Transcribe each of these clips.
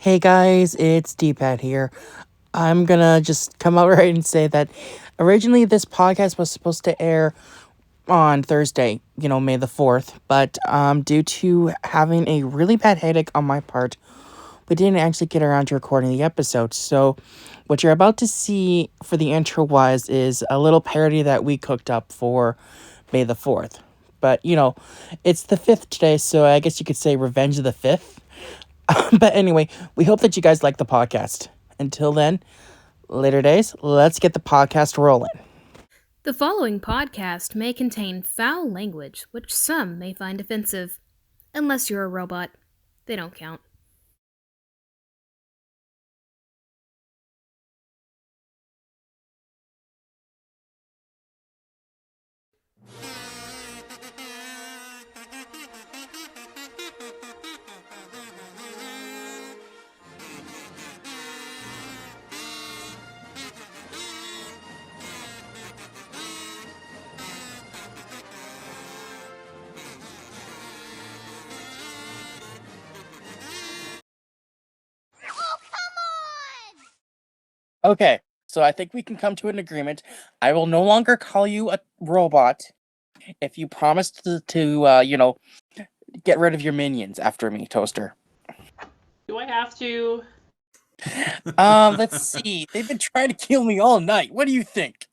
Hey guys, it's D-Pad here. I'm gonna just come out right and say that originally this podcast was supposed to air on Thursday, May the 4th, but due to having a really bad headache on my part, we didn't actually get around to recording the episode. So, what you're about to see for the intro is a little parody that we cooked up for May the 4th. But, it's the 5th today, so I guess you could say Revenge of the 5th. But anyway, we hope that you guys like the podcast. Until then, later days, let's get the podcast rolling. The following podcast may contain foul language, which some may find offensive. Unless you're a robot, they don't count. Okay, so I think we can come to an agreement. I will no longer call you a robot if you promise to get rid of your minions after me, Toaster. Do I have to? Let's see. They've been trying to kill me all night. What do you think?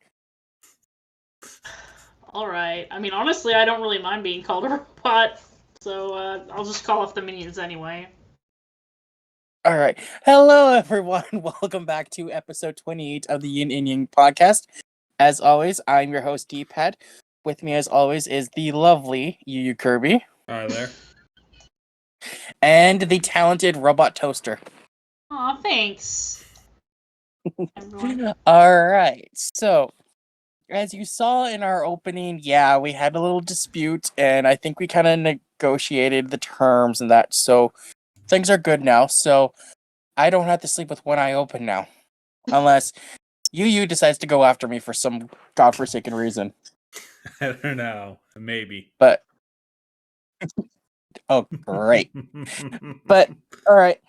Alright. I mean, honestly, I don't really mind being called a robot, so I'll just call off the minions anyway. All right. Hello, everyone. Welcome back to episode 28 of the Yin Yang Podcast. As always, I'm your host, D-Pad. With me, as always, is the lovely You Kirby. Hi there. And the talented Robot Toaster. Aw, thanks. Everyone. All right. So, as you saw in our opening, we had a little dispute, and I think we kind of negotiated the terms and that. So, things are good now. So, I don't have to sleep with one eye open now, unless you decides to go after me for some godforsaken reason. I don't know. Maybe. But oh, great. But all right.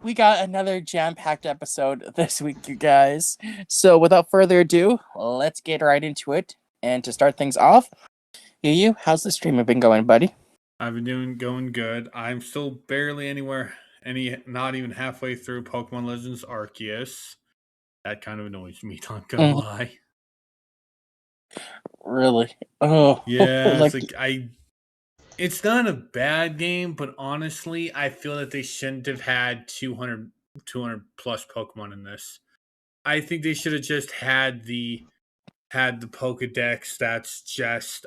We got another jam-packed episode this week, you guys. So without further ado, let's get right into it. And to start things off, Yu, how's the stream been going, buddy? I've been going good. I'm still barely not even halfway through Pokemon Legends Arceus. That kind of annoys me, not gonna lie. Really? Oh. Yeah, it's not a bad game, but honestly, I feel that they shouldn't have had 200 plus Pokemon in this. I think they should have just had the Pokedex that's just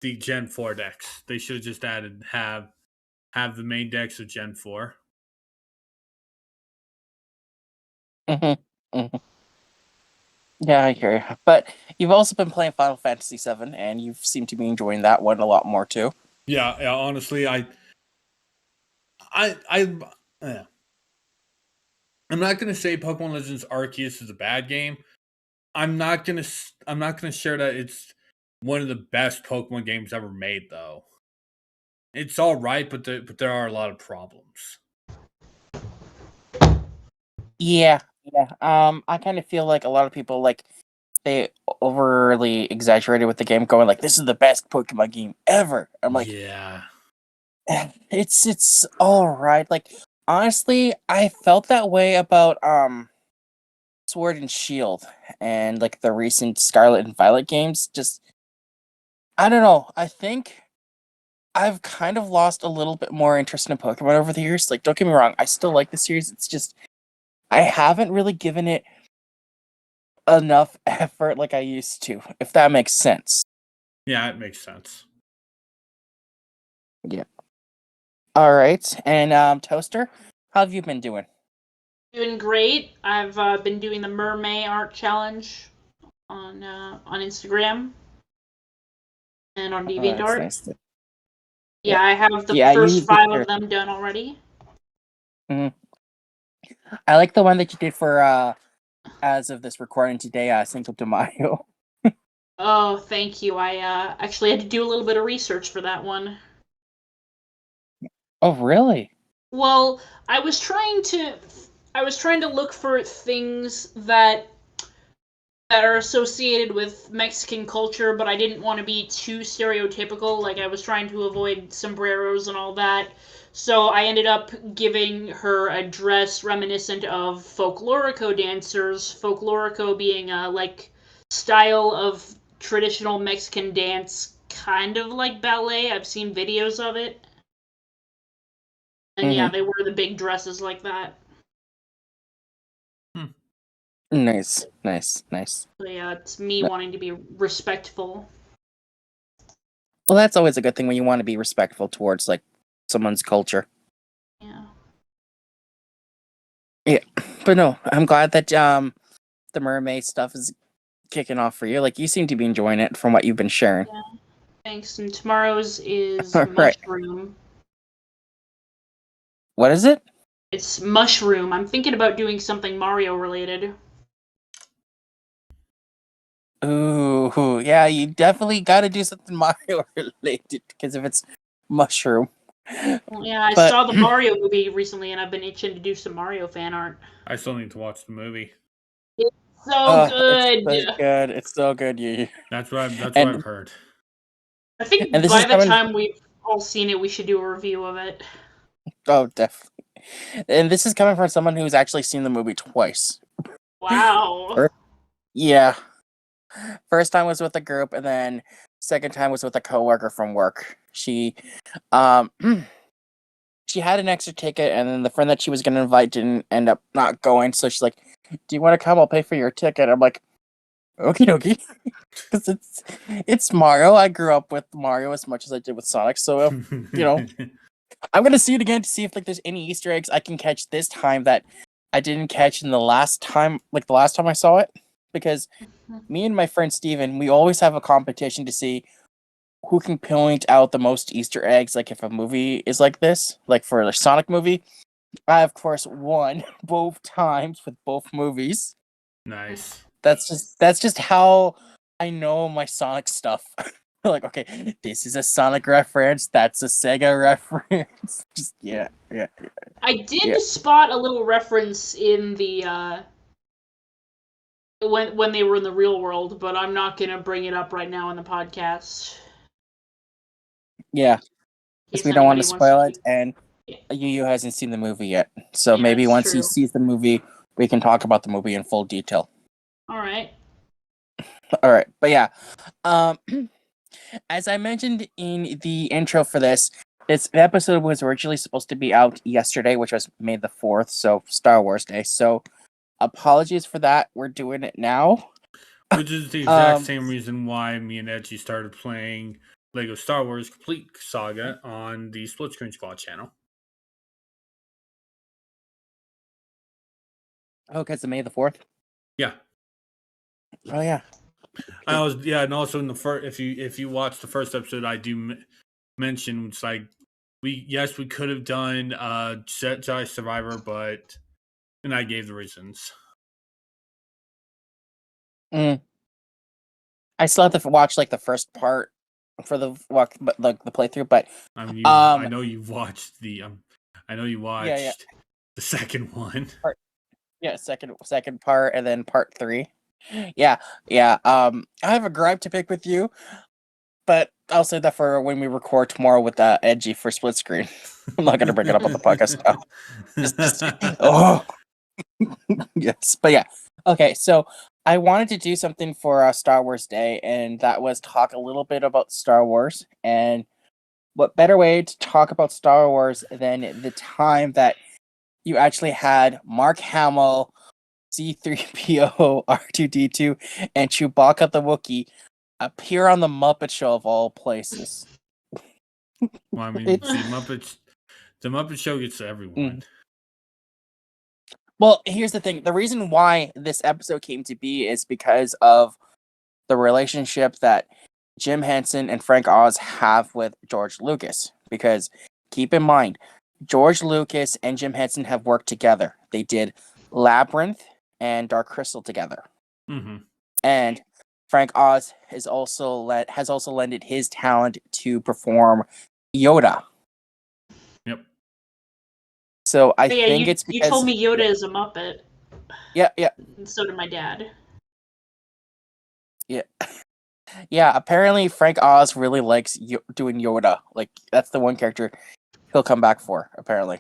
the Gen 4 decks. They should have just have the main decks of Gen 4. Mm-hmm. Yeah, I hear you. But you've also been playing Final Fantasy VII, and you seem to be enjoying that one a lot more too. Yeah. Honestly, I'm not gonna say Pokemon Legends Arceus is a bad game. I'm not gonna share that it's one of the best Pokemon games ever made, though. It's all right, but there are a lot of problems. Yeah. I kind of feel like a lot of people they overly exaggerated with the game, going like, "This is the best Pokemon game ever." I'm like, yeah, it's all right. Like, honestly, I felt that way about Sword and Shield and like the recent Scarlet and Violet games. Just, I don't know. I think I've kind of lost a little bit more interest in Pokemon over the years. Like, don't get me wrong, I still like the series. It's just I haven't really given it enough effort like I used to, if that makes sense. yeah, it makes sense. Yeah. All right, and Toaster, how have you been doing? Doing great. I've been doing the Mermaid Art Challenge on Instagram and on DeviantArt. Nice. Yeah, I have the first 5 of them done already. Mm-hmm. I like the one that you did for as of this recording today, Cinco de Mayo. Oh, thank you. I actually had to do a little bit of research for that one. Oh, really? Well, I was trying to look for things that are associated with Mexican culture, but I didn't want to be too stereotypical. Like I was trying to avoid sombreros and all that. So I ended up giving her a dress reminiscent of folklorico dancers. Folklorico being a style of traditional Mexican dance, kind of like ballet. I've seen videos of it. And yeah, Mm-hmm. they wear the big dresses like that. Nice, nice, nice. So yeah, it's me wanting to be respectful. Well, that's always a good thing when you want to be respectful towards like someone's culture. Yeah. Yeah, but no, I'm glad that the mermaid stuff is kicking off for you. Like you seem to be enjoying it from what you've been sharing. Yeah. Thanks. And tomorrow's is All right, mushroom. what is it? It's mushroom. I'm thinking about doing something Mario related. Ooh, yeah, you definitely got to do something Mario related because if it's mushroom. Well, yeah, I But saw the Mario movie recently, and I've been itching to do some Mario fan art. I still need to watch the movie. It's so good. it's so good. It's so good. You That's what I've and heard. I think this is by the coming. time we've all seen it, we should do a review of it. Oh, definitely. And this is coming from someone who's actually seen the movie twice. Wow. Yeah, first time was with a group, and then second time was with a coworker from work. Um, she had an extra ticket, and then the friend that she was gonna invite didn't end up not going. So she's like, "Do you want to come? I'll pay for your ticket." I'm like, "Okie dokie," because it's Mario. I grew up with Mario as much as I did with Sonic, so you know, I'm gonna see it again to see if like there's any Easter eggs I can catch this time that I didn't catch in the last time I saw it. Because me and my friend Steven, we always have a competition to see who can point out the most Easter eggs, like if a movie is like this, like for a Sonic movie. I of course won both times with both movies. Nice. That's just how I know my Sonic stuff. Like, okay, this is a Sonic reference, that's a Sega reference. Just yeah. I did spot a little reference in the when they were in the real world, but I'm not gonna bring it up right now in the podcast Yeah. in Because case we don't want anybody to wants spoil to. it, and Yeah, Yu hasn't seen the movie yet. So yeah, maybe it's once he true. sees the movie, we can talk about the movie in full detail. All right. All right, but yeah, um, as I mentioned in the intro for this episode was originally supposed to be out yesterday, which was May the 4th, so Star Wars Day. So apologies for that. We're doing it now. Which is the exact Um, same reason why me and Edgy started playing Lego Star Wars Complete Saga on the Split Screen Squad channel. oh, because of May the 4th. Yeah. Oh yeah. And also in the first, if you watch the first episode, I do mention it's like we could have done Jedi Survivor, and I gave the reasons. Mm. I still have to watch like the first part for the walk, but like the playthrough. But I mean, I um, know you watched yeah. the second one. Yeah, second part and then part 3. Yeah, yeah. I have a gripe to pick with you, but I'll save that for when we record tomorrow with Edgy for split screen. I'm not gonna bring it up on the podcast now. Just oh yes, but yeah. Okay, so I wanted to do something for Star Wars Day, and that was talk a little bit about Star Wars. And what better way to talk about Star Wars than the time that you actually had Mark Hamill, C3PO, R2D2, and Chewbacca the Wookiee appear on the Muppet Show of all places. Well, I mean, It's the Muppet Show gets everyone. well, here's the thing. The reason why this episode came to be is because of the relationship that Jim Henson and Frank Oz have with George Lucas. Because keep in mind, George Lucas and Jim Henson have worked together. They did Labyrinth and Dark Crystal together. Mm-hmm. And Frank Oz has also lended his talent to perform Yoda. Yep. So I Yeah, think you it's you told because me Yoda is a Muppet, yeah, yeah, and so did my dad. yeah, yeah. Apparently, Frank Oz really likes doing Yoda. Like that's the one character he'll come back for. Apparently,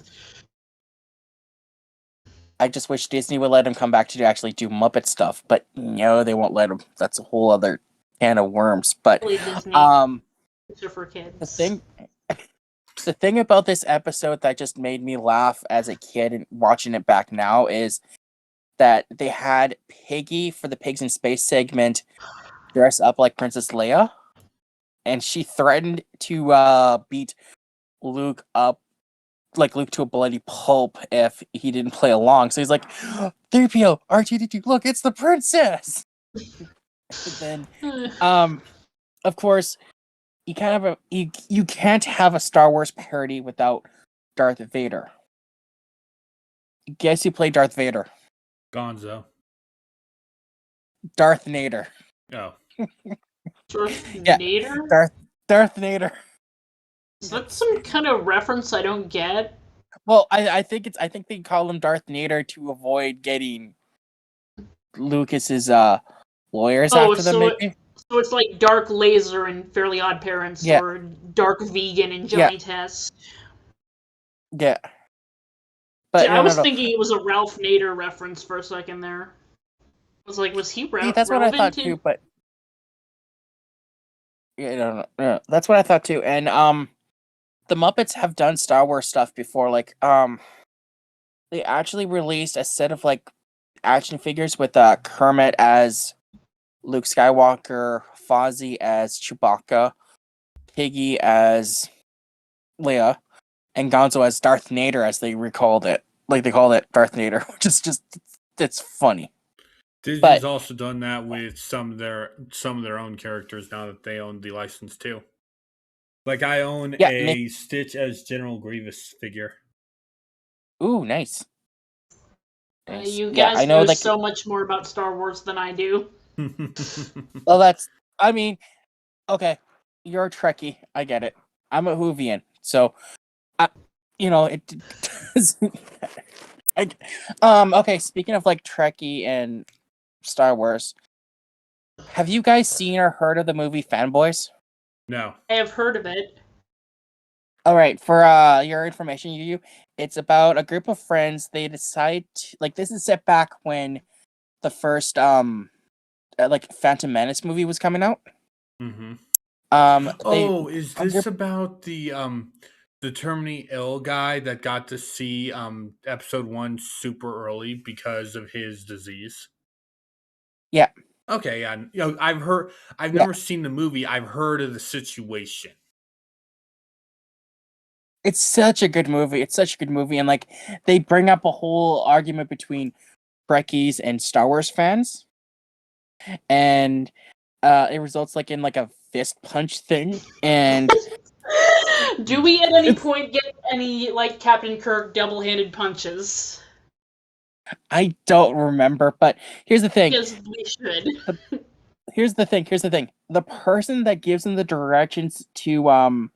I just wish Disney would let him come back to actually do Muppet stuff, but no, they won't let him. That's a whole other can of worms. But Really, Disney um, are for the kids. thing the thing about this episode that just made me laugh as a kid and watching it back now is that they had Piggy for the Pigs in Space segment dress up like Princess Leia, and she threatened to beat Luke up, like Luke to a bloody pulp if he didn't play along. So he's like, 3PO, R2D2, look, it's the princess. And then, of course, you can't have a Star Wars parody without Darth Vader. Guess who played Darth Vader? Gonzo. Darth Nader. Oh. Darth Yeah, Nader? Darth Nader. Is that some kind of reference I don't get? Well, I think they call him Darth Nader to avoid getting Lucas's lawyers Oh, after them, maybe. so it's like Dark Laser in Fairly Odd Parents, Yeah, or Dark Vegan in yeah, Johnny Test. yeah. See, But I no, was no. thinking it was a Ralph Nader reference for a second there. I was like, was he See, that's what I thought relevant too. in? But yeah, no, that's what I thought too. And the Muppets have done Star Wars stuff before. Like they actually released a set of like action figures with Kermit as Luke Skywalker, Fozzie as Chewbacca, Piggy as Leia, and Gonzo as Darth Nader, as they recalled it. Like they called it Darth Nader, which is just it's funny. Disney's But also done that with some of their own characters now that they own the license too. Like I own yeah, a Stitch as General Grievous figure. ooh, nice. Nice. You Yeah, I guys know know like so much more about Star Wars than I do. well that's I mean, okay. You're a Trekkie, I get it. I'm a Whovian, so I it doesn't okay, speaking of like Trekkie and Star Wars, have you guys seen or heard of the movie Fanboys? No. I have heard of it. All right, for your information, it's about a group of friends. They decide like this is set back when the first like Phantom Menace movie was coming out. Mm-hmm. They Oh, is a this group, about the terminally ill guy that got to see episode 1 super early because of his disease? yeah, Okay, yeah. I've yeah. never seen the movie. I've heard of the situation. It's such a good movie. It's such a good movie, and like they bring up a whole argument between Trekkies and Star Wars fans, and it results like in like a fist punch thing, and Do we at any it's point get any, like, Captain Kirk double-handed punches? I don't remember, but here's the thing. Because we should. Here's the thing. Here's the thing. The person that gives him the directions to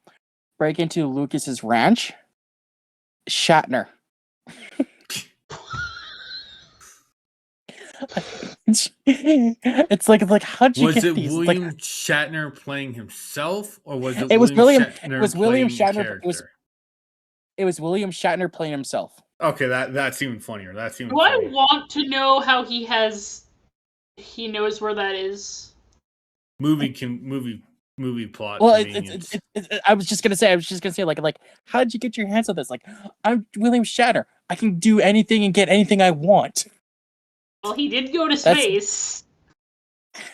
break into Lucas's ranch, Shatner. It's like how'd you Was get it these? It's like William Shatner playing himself, or was it it was William William. It Shatner was William playing a Shatner. character? It was William Shatner playing himself. Okay, that's even funnier. That's even Do I funnier. want to know how he knows where that is? Movie plot Well, convenience. I was just gonna say. Like how did you get your hands on this? Like I'm William Shatner. I can do anything and get anything I want. Well, he did go to That's space.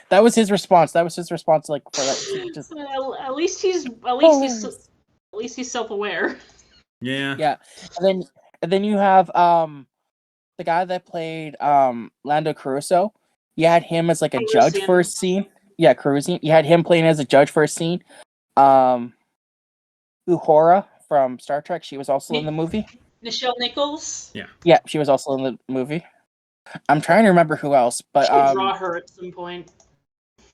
that was his response. That was his response. Like for that, he just Well, hilarious. at least he's self-aware. Yeah. Yeah, and then you have the guy that played Lando Caruso. You had him as like a judge for a scene. Yeah, Carusian. You had him playing as a judge for a scene. Uhura from Star Trek. She was also in the movie. Nichelle Nichols. Yeah, she was also in the movie. I'm trying to remember who else, but Should draw her at some point.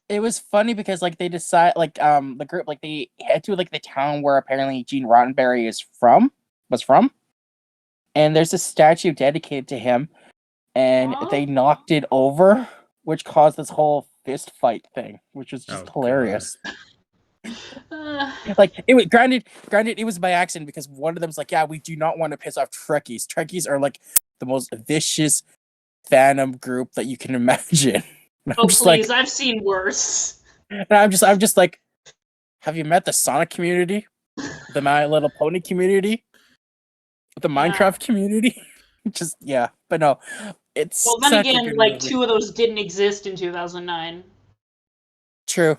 it was funny because like they decide like the group like they head to like the town where apparently Gene Roddenberry was from, and there's a statue dedicated to him, and Aw. they knocked it over, which caused this whole fist fight thing, which was just Oh, hilarious. Uh, Like it was granted, it was by accident because one of them's like, yeah, we do not want to piss off Trekkies. Trekkies are like the most vicious fandom group that you can imagine. And oh I'm just please, like, I've seen worse. and I'm just like, have you met the Sonic community, the My Little Pony community, the Yeah. Minecraft community? Just yeah, but no, it's Well, then such a again, good like movie. 2 of those didn't exist in 2009. True.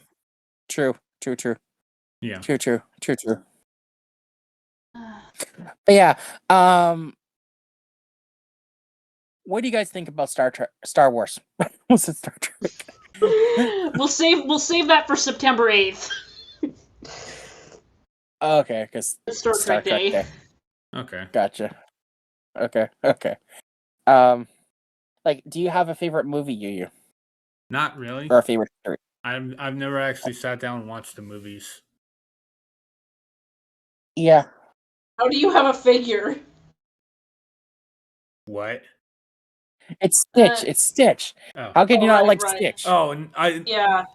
Yeah. True. But yeah, what do you guys think about Star Wars? Was it Star Trek? We'll save that for September 8th. Okay, because It's Star Trek Day. Okay. Gotcha. Okay. Like, do you have a favorite movie, Yu? Not really. Or a favorite series? I've never actually sat down and watched the movies. Yeah. How do you have a figure? What? It's Stitch. It's Stitch. Oh. How could you not like right. Stitch? Oh, and Yeah.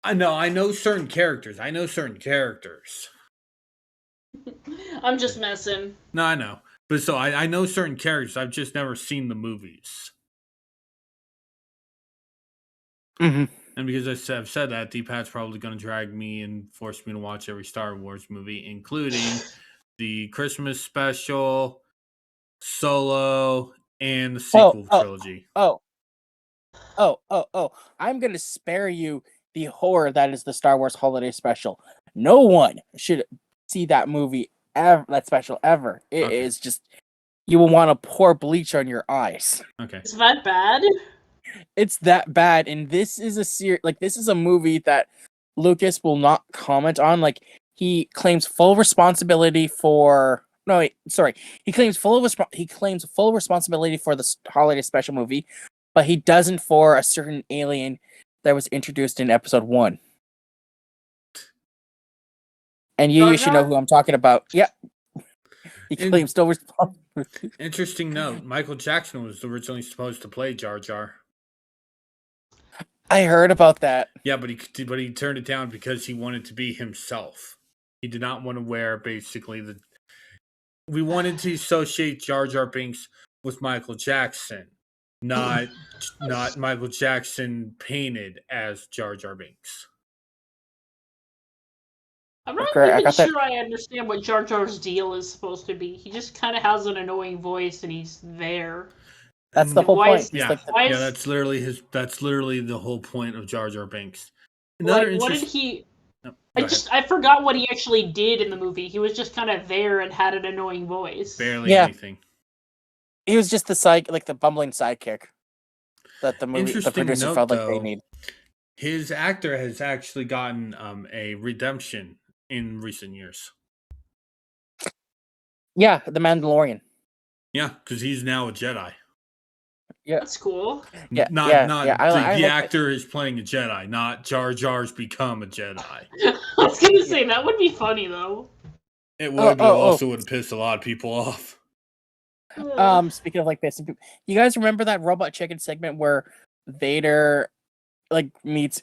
I know certain characters. I'm just messing. No, I know. But so I know certain characters. I've just never seen the movies. Mm-hmm. And because I've said that, D-Pat's probably going to drag me and force me to watch every Star Wars movie, including the Christmas special, Solo, and the sequel trilogy. I'm gonna spare you the horror that is the Star Wars Holiday Special. No one should see that movie ever, that special ever. It is just, you will want to pour bleach on your eyes. Okay. Is that bad? It's that bad, and this is this is a movie that Lucas will not comment on. Like, he claims full responsibility for he claims full responsibility for the holiday special movie, but he doesn't for a certain alien that was introduced in episode 1. And you should know who I'm talking about. Yep. He claims still responsible. Interesting note: Michael Jackson was originally supposed to play Jar Jar. I heard about that. Yeah, but he turned it down because he wanted to be himself. He did not want to wear basically we wanted to associate Jar Jar Binks with Michael Jackson, not Michael Jackson painted as Jar Jar Binks. I'm not Okay, even sure I understand what Jar Jar's deal is supposed to be. He just kind of has an annoying voice, and he's there. That's the whole point. Yeah, that's literally the whole point of Jar Jar Binks. What did he? I forgot what he actually did in the movie. He was just kind of there and had an annoying voice. Barely anything. He was just the bumbling sidekick that the producer felt like they need. His actor has actually gotten a redemption in recent years. Yeah, the Mandalorian. Yeah, because he's now a Jedi. Yeah, that's cool. Yeah, the actor is playing a Jedi, not Jar Jar's become a Jedi. I was gonna say that would be funny though. It would, but also would piss a lot of people off. Speaking of like this, you guys remember that Robot Chicken segment where Vader meets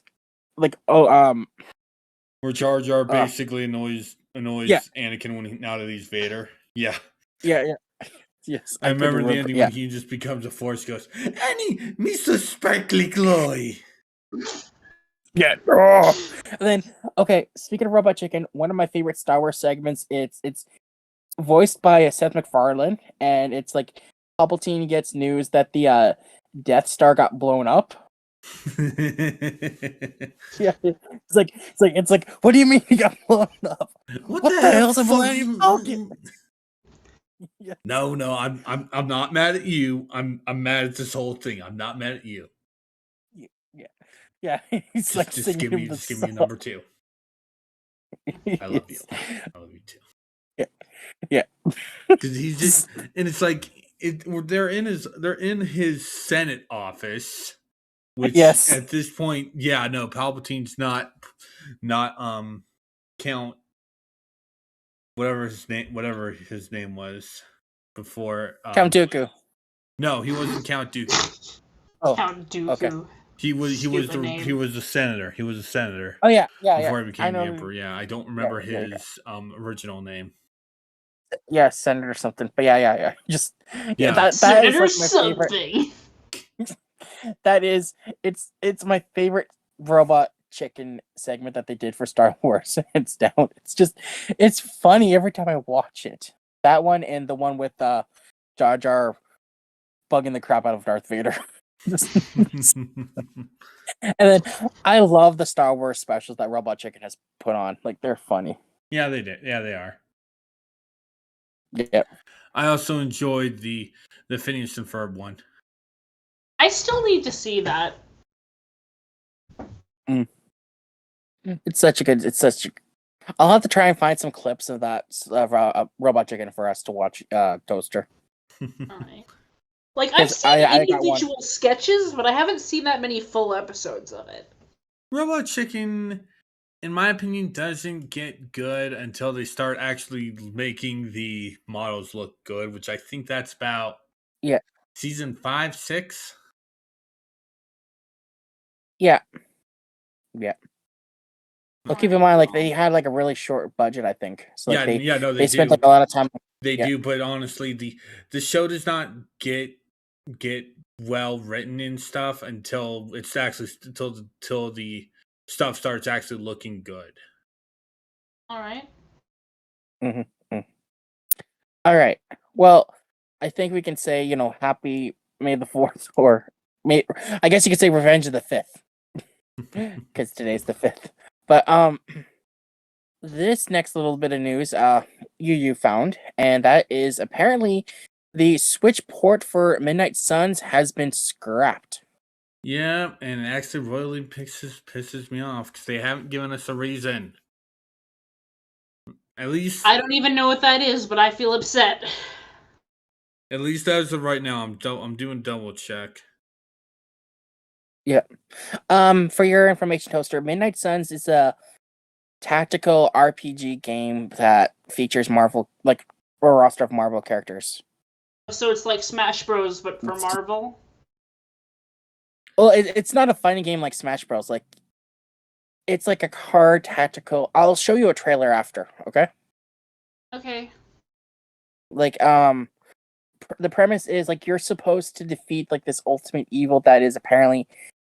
where Jar Jar basically annoys Anakin now that he's Vader. Yeah. Yes, I remember the ending when he just becomes a Force Ghost. Annie, me suspectly glory. Yeah. And then, okay, speaking of Robot Chicken, one of my favorite Star Wars segments, it's voiced by Seth MacFarlane, and it's like Palpatine gets news that the Death Star got blown up. Yeah, it's like, what do you mean he got blown up? What the hell's a Millennium Falcon? Yes. No, I'm not mad at you. I'm mad at this whole thing. I'm not mad at you. Yeah. He's just give me number 2. I love you. I love you too. Yeah. Because he's just, and it's like they're in his Senate office, which at this point, Palpatine's not Count. Whatever his name was, before. Count Dooku. No, he wasn't Count Dooku. Oh, Count Dooku. okay. He was name. he was the senator. He was a senator. Oh yeah. Before he became the know. emperor. Yeah, I don't remember Yeah. his original name. Yeah, Senator something. But yeah. Just Yeah. that Senator is like my favorite. something. That is it's my favorite robot chicken segment that they did for Star Wars. It's down. It's funny every time I watch it. That one and the one with Jar Jar bugging the crap out of Darth Vader. And then I love the Star Wars specials that Robot Chicken has put on. Like they're funny. Yeah, they did. Yeah, they are. Yeah. I also enjoyed the Phineas and Ferb one. I still need to see that. It's such a I'll have to try and find some clips of that Robot Chicken for us to watch Toaster. Alright. Like, I've seen individual sketches, but I haven't seen that many full episodes of it. Robot Chicken, in my opinion, doesn't get good until they start actually making the models look good, which I think that's about season 5, 6. Yeah. Well, keep in mind, like they had like a really short budget, I think. So like, they spent like a lot of time. They do, but honestly, the show does not get well written and stuff until it's actually till the stuff starts actually looking good. All right. Mm-hmm. All right. Well, I think we can say, happy May the 4th, or I guess you could say Revenge of the 5th, because today's the 5th. But this next little bit of news, you found, and that is apparently the Switch port for Midnight Suns has been scrapped. Yeah, and it actually royally pisses me off because they haven't given us a reason. At least I don't even know what that is, but I feel upset. At least as of right now, I'm doing double check. Yeah. For your information, Toaster, Midnight Suns is a tactical RPG game that features Marvel, like a roster of Marvel characters. So it's like Smash Bros, but for Marvel? Well, it's not a fighting game like Smash Bros. Like, it's like a card tactical. I'll show you a trailer after, okay? Okay. Like, the premise is like you're supposed to defeat like this ultimate evil that is apparently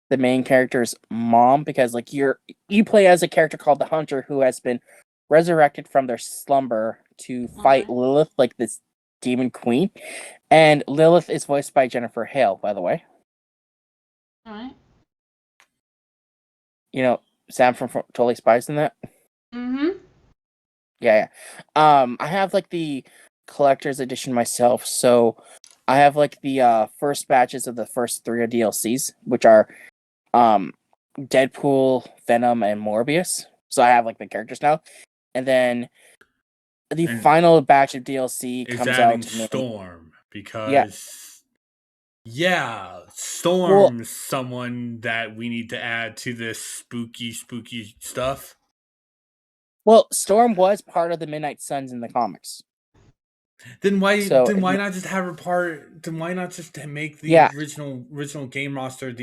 the main character's mom, because like you play as a character called the Hunter who has been resurrected from their slumber to fight Lilith, like this demon queen, and Lilith is voiced by Jennifer Hale, by the way. All right. Sam from Totally Spies in that. Mm-hmm. Yeah. I have like the collector's edition myself, so I have like the first batches of the first 3 DLCs, which are Deadpool, Venom, and Morbius. So I have like the characters now, and then the final batch of DLC comes out. Storm, because Storm's someone that we need to add to this spooky stuff. Well, Storm was part of the Midnight Suns in the comics. Then why not just have her part? Then why not just make the original game roster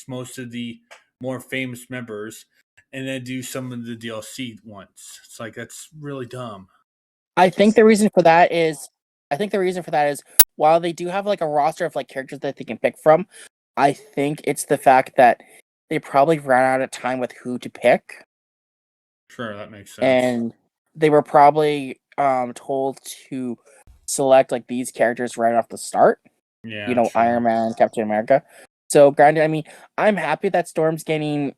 most of the more famous members, and then do some of the DLC once? It's like, that's really dumb. I think the reason for that is while they do have like a roster of like characters that they can pick from, I think it's the fact that they probably ran out of time with who to pick. Sure, that makes sense. And they were probably told to select like these characters right off the start. Yeah, true. Iron Man, Captain America. So granted, I mean, I'm happy that Storm's getting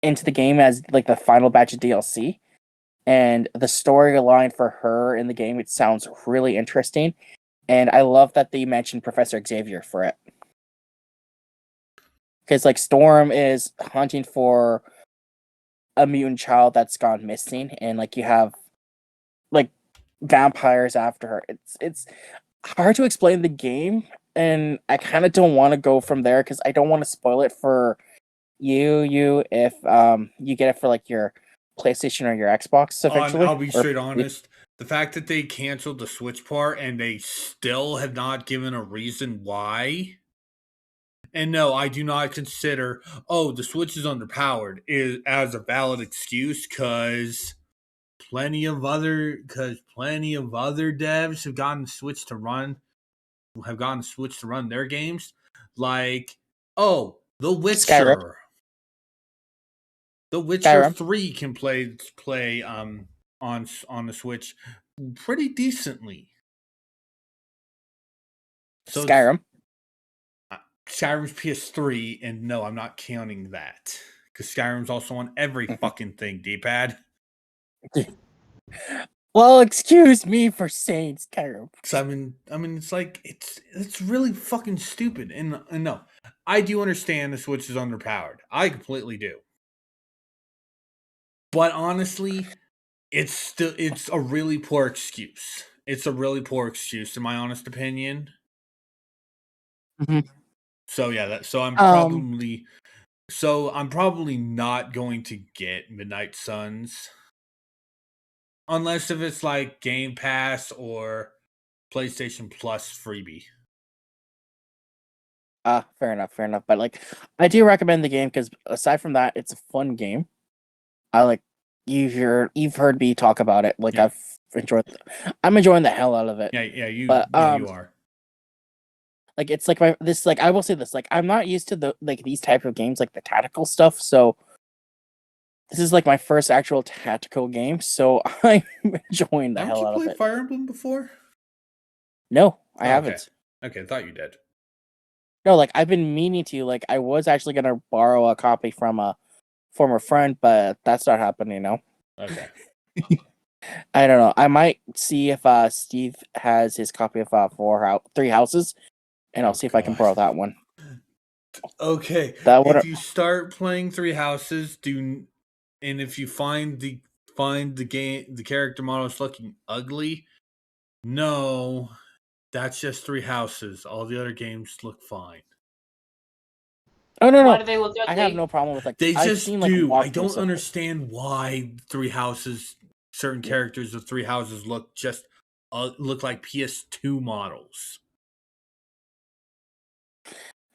into the game as like the final batch of DLC, and the storyline for her in the game, it sounds really interesting, and I love that they mentioned Professor Xavier for it, because like Storm is hunting for a mutant child that's gone missing, and like you have like vampires after her. It's hard to explain the game, and I kind of don't want to go from there because I don't want to spoil it for you if you get it for like your PlayStation or your Xbox eventually. I'll be straight honest. The fact that they canceled the Switch part and they still have not given a reason why. And no, I do not consider, the Switch is underpowered as a valid excuse because plenty of other devs have gotten Switch to run their games. Like, The Witcher. Skyrim. The Witcher Skyrim. 3 can play on the Switch pretty decently. So Skyrim. Skyrim's PS3, and no, I'm not counting that because Skyrim's also on every fucking thing. D-pad. Well, excuse me for saying Skyrim. So I mean, it's like it's really fucking stupid. And no, I do understand the Switch is underpowered. I completely do. But honestly, it's a really poor excuse. It's a really poor excuse, in my honest opinion. Mm-hmm. So yeah, I'm probably not going to get Midnight Suns unless if it's like Game Pass or PlayStation Plus freebie. Fair enough. But like, I do recommend the game because aside from that, it's a fun game. I like you've heard me talk about it. Like Yeah. I'm enjoying the hell out of it. Yeah, you are. Like it's like I will say this, like I'm not used to these type of games, like the tactical stuff, so this is like my first actual tactical game, so I'm enjoying the hell out of it. Have you played Fire Emblem before? No, I haven't. Okay, I thought you did. No, like I've been meaning to, like I was actually gonna borrow a copy from a former friend, but that's not happening now. Okay. I don't know. I might see if Steve has his copy of Three Houses. And I'll see if I can borrow that one. Okay. If you start playing Three Houses, and if you find the character models looking ugly, no, that's just Three Houses. All the other games look fine. Oh no! Why do they look ugly? I have no problem with they just do. I don't understand why Three Houses, certain characters of Three Houses look like PS2 models.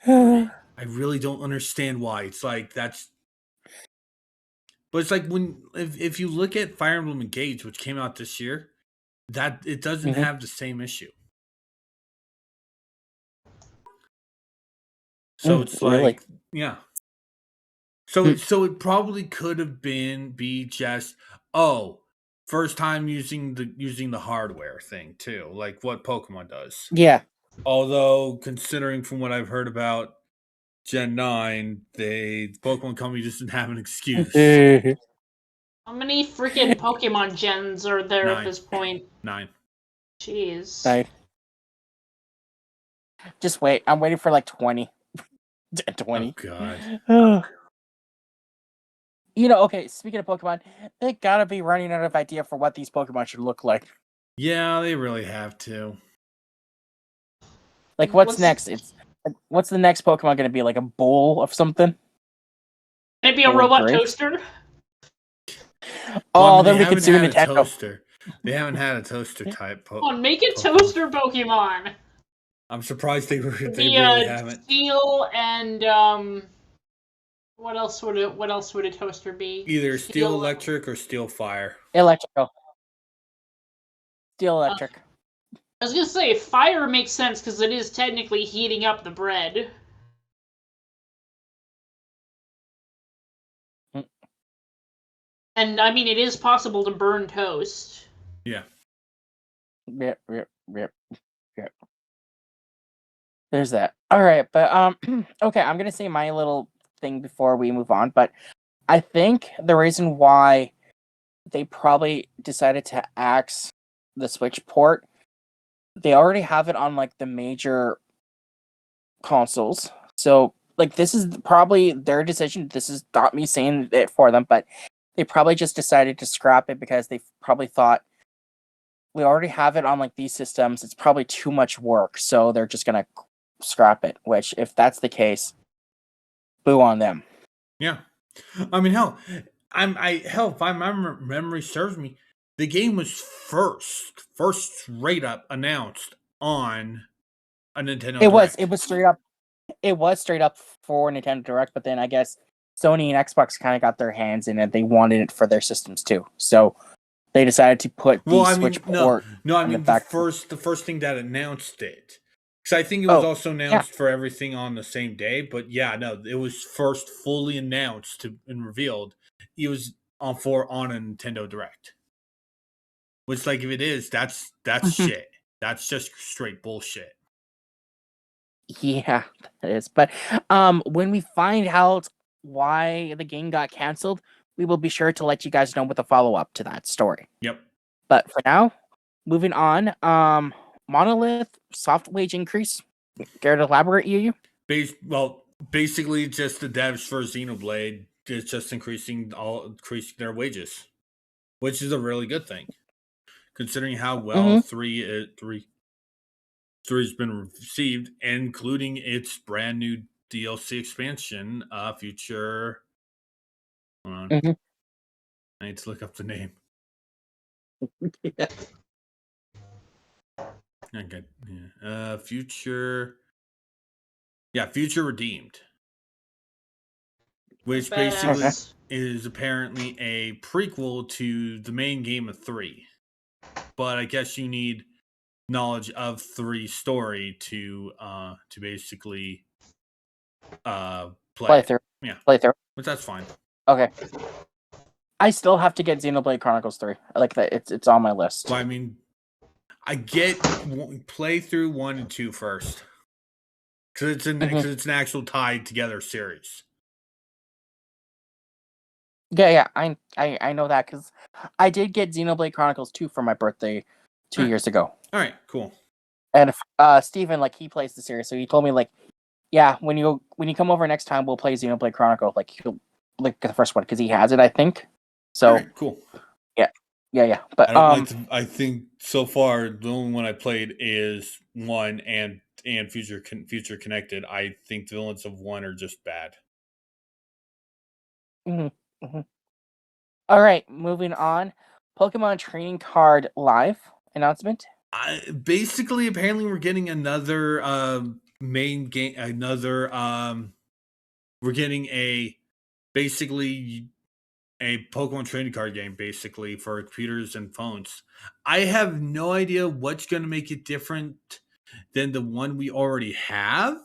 I really don't understand why. It's like but it's like if you look at Fire Emblem Engage, which came out this year, that it doesn't have the same issue. So it's like, really? Yeah. So it probably could have be just first time using the hardware thing too, like what Pokemon does. Yeah. Although, considering from what I've heard about Gen 9, the Pokemon company just didn't have an excuse. How many freaking Pokemon gens are there 9. at this point? 9. Jeez. 9. Just wait. I'm waiting for like 20. 20. Oh, God. Okay, speaking of Pokemon, they gotta be running out of idea for what these Pokemon should look like. Yeah, they really have to. Like, what's next? What's the next Pokemon gonna be? Like a bowl of something? Maybe a robot toaster? Then we could sue Nintendo. Toaster. They haven't had a toaster type Pokemon. Come on, make a toaster Pokemon! I'm surprised they really haven't. Steel and, what else would a toaster be? Either steel electric or steel fire. Electrical. Steel electric. I was gonna say, fire makes sense because it is technically heating up the bread. And, I mean, it is possible to burn toast. Yeah. Yep. There's that. Alright, but, okay, I'm gonna say my little thing before we move on, but I think the reason why they probably decided to axe the Switch port, they already have it on, like, the major consoles, so, like, this is probably their decision. This is not me saying it for them, but they probably just decided to scrap it because they probably thought, we already have it on, like, these systems, it's probably too much work, so they're just gonna scrap it, which, if that's the case, boo on them. Yeah. I mean, hell, if my memory serves me, the game was first straight up announced on a Nintendo Direct. It was straight up for Nintendo Direct, but then I guess Sony and Xbox kind of got their hands in it. They wanted it for their systems too, so they decided to put the Switch port. I mean the first thing that announced it, because I think it was also announced for everything on the same day. But yeah, no, it was first fully announced and revealed. It was on a Nintendo Direct. Which, like, if it is, that's shit. That's just straight bullshit. Yeah, that is. But when we find out why the game got canceled, we will be sure to let you guys know with a follow-up to that story. Yep. But for now, moving on, Monolith soft wage increase. Care to elaborate, you? Basically just the devs for Xenoblade is just increasing their wages, which is a really good thing, considering how well 3 has been received, including its brand new DLC expansion, Future. Hold on. I need to look up the name. Yeah. Okay. Yeah. Future. Yeah, Future Redeemed. Which basically is apparently a prequel to the main game of 3. But I guess you need knowledge of 3's story to basically play through. Yeah. Play through. But that's fine. Okay. I still have to get Xenoblade Chronicles 3. I like that. It's on my list. Well, I mean, I play through 1 and 2 first. Because it's an actual tied together series. Yeah, I know that because I did get Xenoblade Chronicles 2 for my birthday 2 years ago. All right, cool. And Steven, like, he plays the series, so he told me, like, yeah, when you come over next time, we'll play Xenoblade Chronicles, like, he'll like the first one because he has it, I think. So all right, cool. Yeah. But I think so far the only one I played is 1 and Future Connected. I think the villains of 1 are just bad. All right, moving on. Pokemon Trading Card Live announcement. Basically, apparently, we're getting another main game. We're getting basically a Pokemon trading card game, basically for computers and phones. I have no idea what's going to make it different than the one we already have.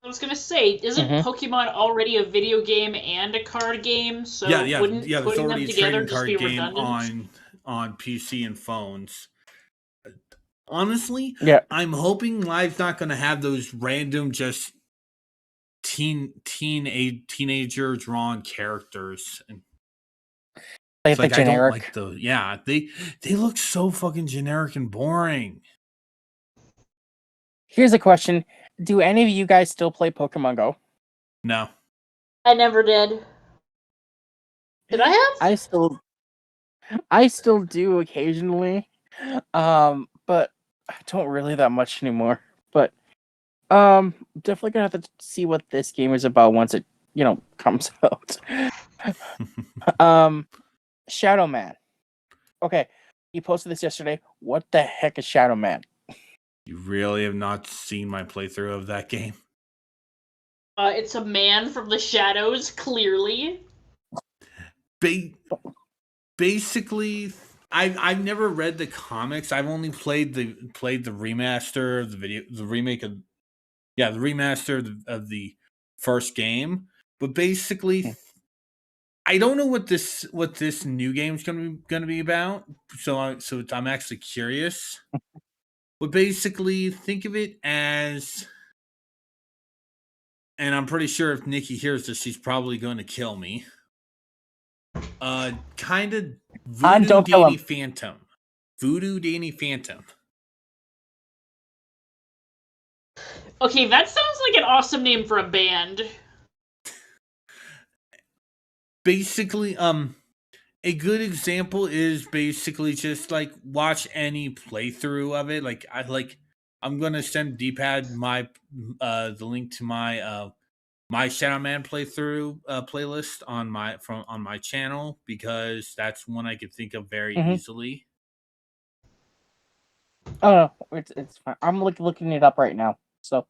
I was gonna say, isn't Pokemon already a video game and a card game? So wouldn't putting them together just be redundant? On PC and phones. Honestly, yeah, I'm hoping Live's not going to have those random just teenager drawn characters. And like the generic. I don't like those. They look so fucking generic and boring. Here's a question. Do any of you guys still play Pokemon Go? No. I never did. Did I have? I still do occasionally. But I don't really that much anymore. But definitely gonna have to see what this game is about once it, comes out. Shadow Man. Okay, you posted this yesterday. What the heck is Shadow Man? You really have not seen my playthrough of that game? It's a man from the shadows, clearly. Basically, I've never read the comics. I've only played the remaster of the remaster of the first game. But basically, I don't know what this new game's gonna be about. So I'm actually curious. But basically, think of it as, and I'm pretty sure if Nikki hears this, she's probably going to kill me. Kind of Voodoo Danny Phantom. Voodoo Danny Phantom. Okay, that sounds like an awesome name for a band. Basically, a good example is basically just like watch any playthrough of it. I'm gonna send D-Pad the link to my my Shadow Man playthrough playlist on my channel, because that's one I could think of very easily. Oh no, it's fine. I'm looking it up right now. So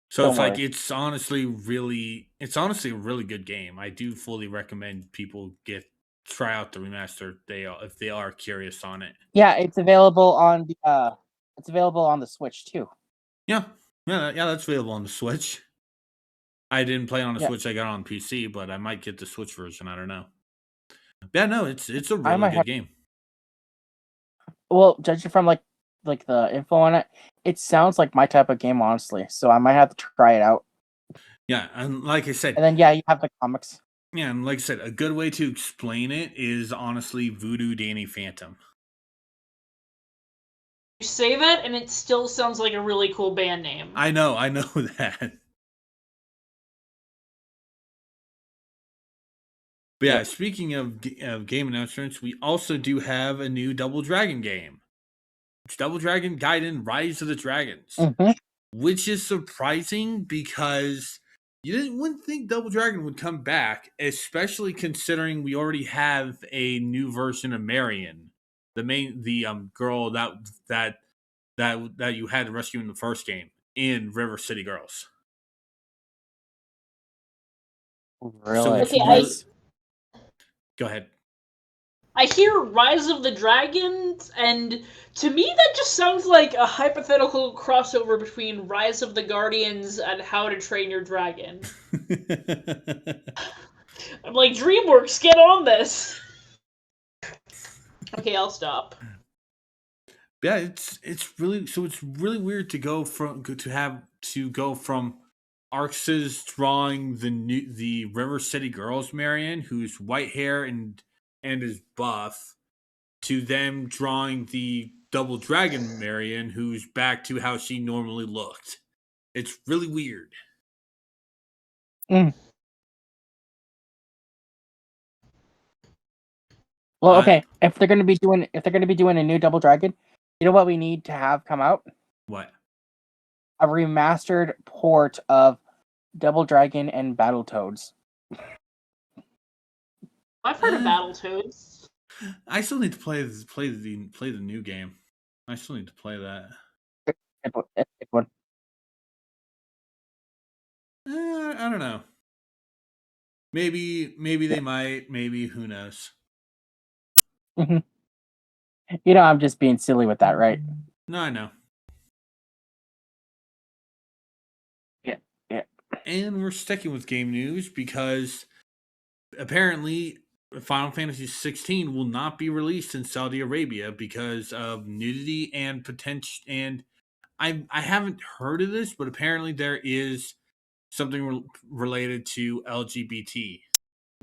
So don't it's like worry. it's honestly a really good game. I do fully recommend people try out the remaster if they are curious on it. Yeah, it's available on the Switch too. Yeah, that's available on the Switch. I didn't play on the Yeah, Switch. I got it on PC, but I might get the Switch version. I don't know. Yeah, no, it's a I really might have. good game. Well, judging from like the info on it, it sounds like my type of game, honestly. So I might have to try it out. Yeah, and like I said, And then yeah, you have the comics. yeah, and like I said, a good way to explain it is honestly Voodoo Danny Phantom. You say that, and it still sounds like a really cool band name. I know that. But yeah, Yep. speaking of game announcements, we also do have a new Double Dragon game. It's Double Dragon Gaiden Rise of the Dragons, which is surprising because wouldn't think Double Dragon would come back, especially considering we already have a new version of Marion, the girl that you had to rescue in the first game in River City Girls. So Really? it's Okay, really go ahead. I hear Rise of the Dragons, and to me that just sounds like a hypothetical crossover between Rise of the Guardians and How to Train Your Dragon. I'm like, DreamWorks, get on this! Okay, I'll stop. Yeah, it's really weird to go from Arx's drawing the River City Girls Marion, who's white hair and is buff, to them drawing the Double Dragon Marion, who's back to how she normally looked. It's really weird. Well, okay. If they're gonna be doing a new Double Dragon, you know what we need to have come out? What? A remastered port of Double Dragon and Battletoads. I've heard of Battletoads. I still need to play the new game. I still need to play that. It would. I don't know. Maybe they might. Maybe, who knows? You know, I'm just being silly with that, right? No, I know. Yeah. And we're sticking with game news because apparently Final Fantasy 16 will not be released in Saudi Arabia because of nudity and potential. And I haven't heard of this, but apparently there is something related to LGBT,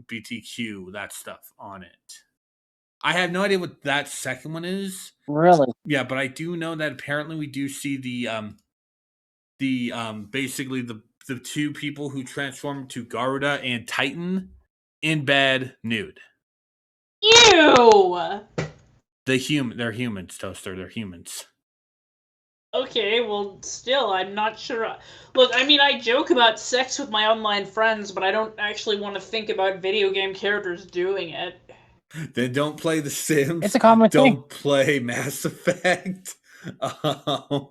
BTQ, that stuff on it. I have no idea what that second one is. Really? Yeah, but I do know that apparently we do see basically the two people who transform to Garuda and Titan in bed nude. Ew! They're humans, Toaster. They're humans. Okay, well, still, I'm not sure. Look, I mean, I joke about sex with my online friends, but I don't actually want to think about video game characters doing it. Then don't play The Sims. It's a common thing. Don't play Mass Effect. Oh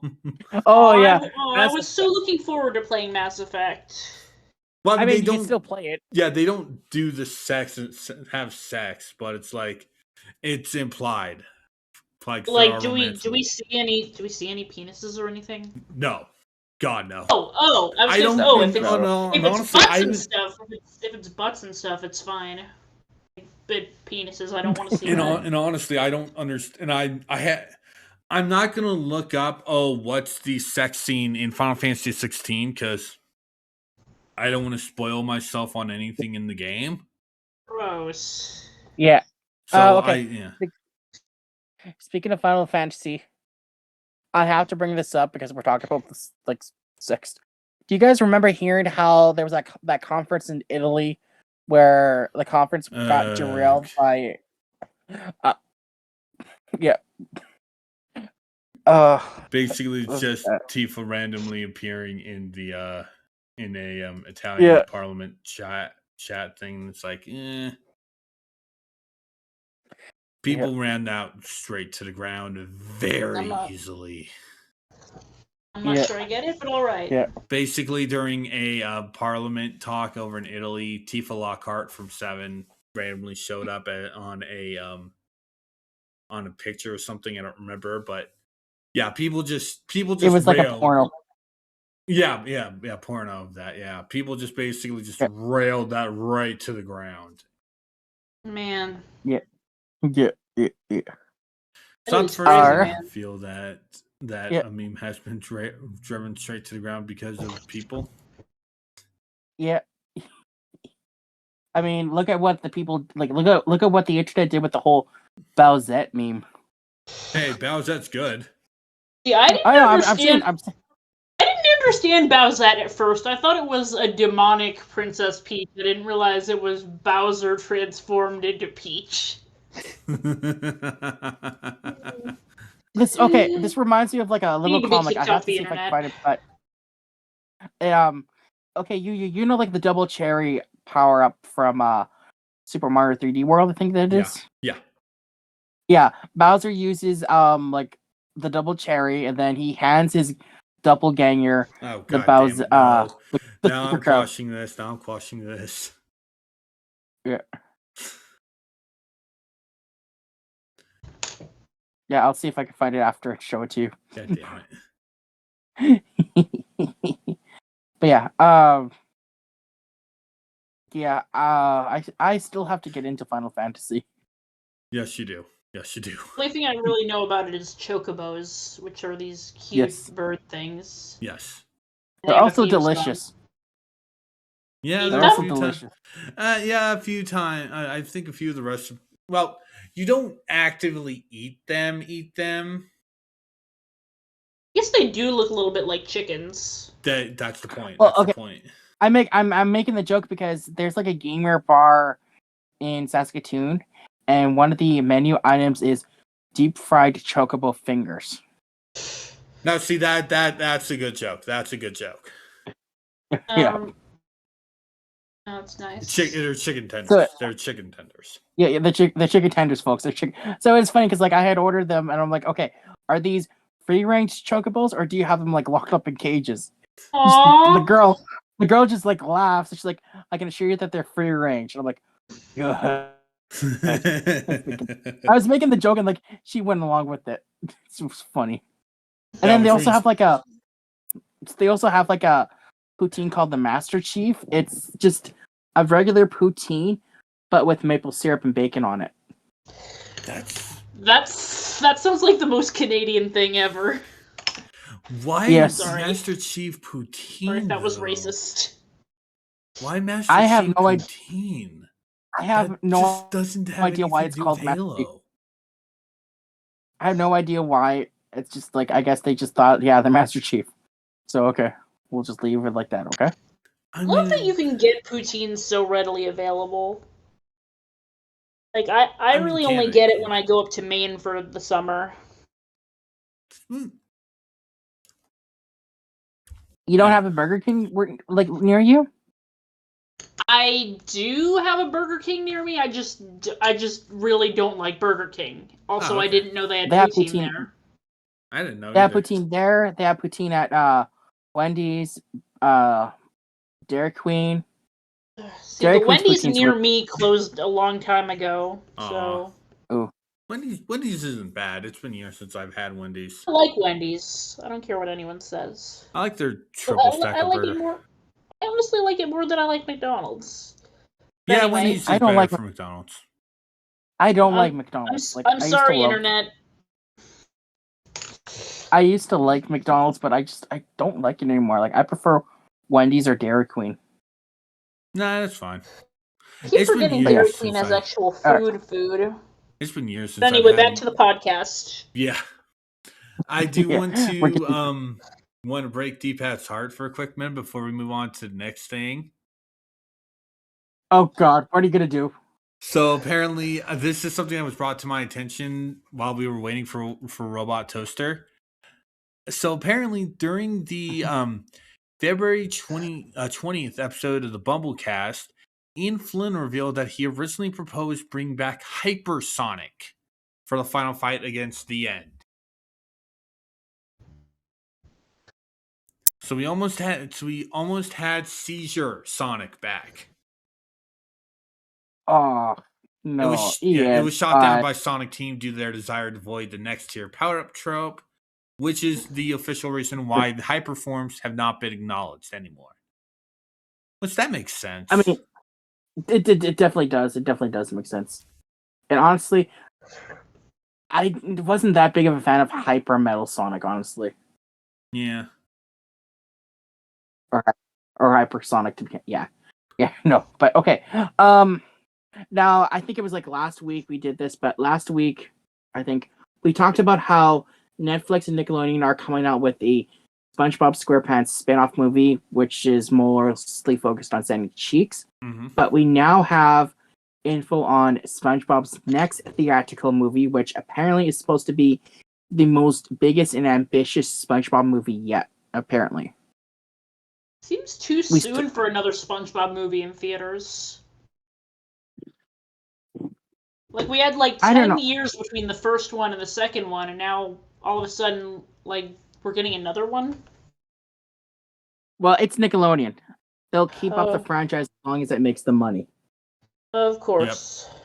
yeah. I was so looking forward to playing Mass Effect. Well, I mean, they you don't can still play it. Yeah, they don't do the sex and have sex, but it's like it's implied. Like, do we see any penises or anything? No, God no. Oh, I was I just don't. if it's honestly, butts and stuff, if it's butts and stuff, it's fine. But penises, I don't want to see that. And honestly, I don't understand. I'm not gonna look up. Oh, what's the sex scene in Final Fantasy 16? Because I don't want to spoil myself on anything in the game. Gross. Yeah. So okay. Speaking of Final Fantasy, I have to bring this up because we're talking about this, like, sex. Do you guys remember hearing how there was that conference in Italy where the conference got derailed by? Yeah. Basically, just Tifa randomly appearing in the in a Italian Yeah. Parliament chat thing. It's like, people ran out straight to the ground very easily. I'm not sure I get it, but all right. Yeah. Basically, during a Parliament talk over in Italy, Tifa Lockhart from Seven randomly showed up on a picture or something. I don't remember, but yeah, people just It was like a porno. Yeah, porno of that. Yeah, people just basically just railed that right to the ground. Man. Yeah. It's not the is first time crazy, I man. feel that Yeah. a meme has been driven straight to the ground because of people. Yeah. I mean, look at what the people like. Look at what the internet did with the whole Bowsette meme. Hey, Bowsette's good. See, I didn't I'm understand. saying, I didn't understand Bowsette at first. I thought it was a demonic Princess Peach. I didn't realize it was Bowser transformed into Peach. This reminds me of like a We need little to be comic. I kicked have off to the see if I can internet. find it, but okay, you know like the double cherry power up from Super Mario 3D World. I think that it is. Yeah. Bowser uses like the double cherry, and then he hands his doppelganger the Bowser. No. The Now Super I'm Crow. quashing this. Yeah. Yeah, I'll see if I can find it after and show it to you. God damn it. But yeah, I still have to get into Final Fantasy. Yes, you do. The only thing I really know about it is chocobos, which are these cute bird things. Yes. They're also delicious. Yeah, they're also delicious. Yeah, a few times. I think a few of the rest. Well, you don't actively eat them. I guess they do look a little bit like chickens. That's the point. Well, that's the point. I'm making the joke because there's like a gamer bar in Saskatoon, and one of the menu items is deep fried chocobo fingers. Now, see that's a good joke. That's a good joke. Yeah. That's nice. They're chicken tenders. They're chicken tenders. Yeah, the chicken tenders, folks. They're chicken. So it's funny because like I had ordered them, and I'm like, okay, are these free range chocobos, or do you have them like locked up in cages? The girl just like laughs. She's like, I can assure you that they're free range. And I'm like, good. I was making the joke, and like she went along with it. It was funny. And then they also have like a poutine called the Master Chief. It's just a regular poutine, but with maple syrup and bacon on it. That sounds like the most Canadian thing ever. Why Master Chief poutine? Sorry if that was racist. Why Master Chief poutine? I have no doesn't have idea why it's called Halo. Master Chief. I have no idea why. It's just like I guess they just thought, the Master Chief. So okay, we'll just leave it like that. Okay. I love that you can get poutine so readily available. Like I really only get it when I go up to Maine for the summer. You don't have a Burger King like near you? I do have a Burger King near me. I just really don't like Burger King. Also, I didn't know they had poutine there. I didn't know. They have poutine there. They have poutine at Wendy's, Dairy Queen. See, the Wendy's near me closed a long time ago. So. Wendy's isn't bad. It's been years since I've had Wendy's. I like Wendy's. I don't care what anyone says. I like their triple stack burger. I honestly like it more than I like McDonald's. But yeah, anyway, Wendy's is better for McDonald's. I don't like McDonald's. I'm sorry, Internet. I used to like McDonald's, but I don't like it anymore. Like I prefer Wendy's or Dairy Queen. Nah, that's fine. I keep forgetting Dairy Queen has actual food. It's been years since. But anyway, back to the podcast. Yeah, I do want to break D-Pat's heart for a quick minute before we move on to the next thing. Oh God, what are you gonna do? So apparently, this is something that was brought to my attention while we were waiting for Robot Toaster. So apparently, during the February 20th episode of the Bumblecast, Ian Flynn revealed that he originally proposed bringing back Hypersonic for the final fight against the End. So we almost had Seizure Sonic back. Oh no, It was shot down by Sonic Team due to their desire to avoid the next tier power-up trope, which is the official reason why the hyper forms have not been acknowledged anymore. Which that makes sense. I mean, it definitely does. It definitely does make sense. And honestly, I wasn't that big of a fan of Hyper Metal Sonic, honestly. Yeah. Or Hypersonic. Yeah, no. But okay. Now I think it was like last week we did this, but last week I think we talked about how Netflix and Nickelodeon are coming out with a SpongeBob SquarePants spin-off movie, which is mostly focused on Sandy Cheeks. Mm-hmm. But we now have info on SpongeBob's next theatrical movie, which apparently is supposed to be the most biggest and ambitious SpongeBob movie yet, apparently. Seems too soon for another SpongeBob movie in theaters. Like, we had, 10 years between the first one and the second one, and now, all of a sudden, we're getting another one? Well, it's Nickelodeon. They'll keep up the franchise as long as it makes them money. Of course. Yep.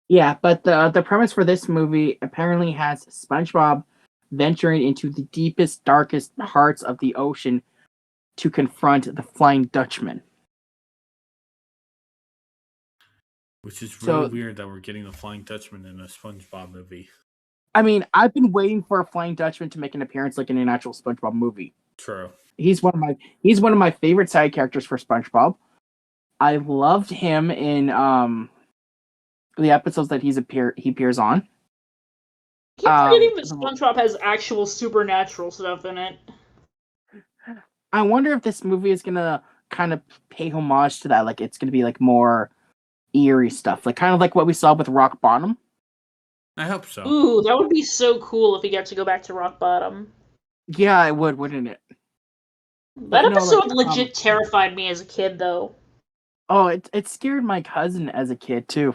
Yeah, but the premise for this movie apparently has SpongeBob venturing into the deepest, darkest parts of the ocean to confront the Flying Dutchman. Which is really weird that we're getting the Flying Dutchman in a SpongeBob movie. I mean, I've been waiting for a Flying Dutchman to make an appearance in an actual SpongeBob movie. True. He's one of my favorite side characters for SpongeBob. I loved him in the episodes that he appears on. I keep forgetting that SpongeBob has actual supernatural stuff in it. I wonder if this movie is gonna kind of pay homage to that. Like, it's gonna be more eerie stuff, kind of like what we saw with Rock Bottom. I hope so. Ooh, that would be so cool if he got to go back to Rock Bottom. Yeah, it would, wouldn't it? That episode legit terrified me as a kid, though. Oh, it scared my cousin as a kid too.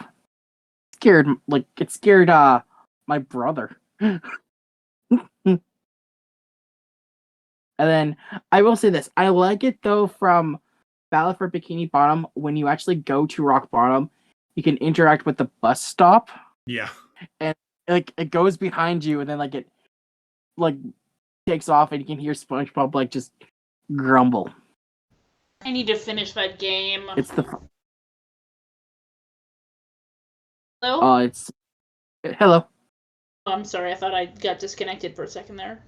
It scared my brother. And then I will say this: I like it though from Battle for Bikini Bottom. When you actually go to Rock Bottom, you can interact with the bus stop. Yeah. And it goes behind you, and then it takes off, and you can hear SpongeBob just grumble. I need to finish that game. It's the hello. It's hello. Oh, I'm sorry. I thought I got disconnected for a second there.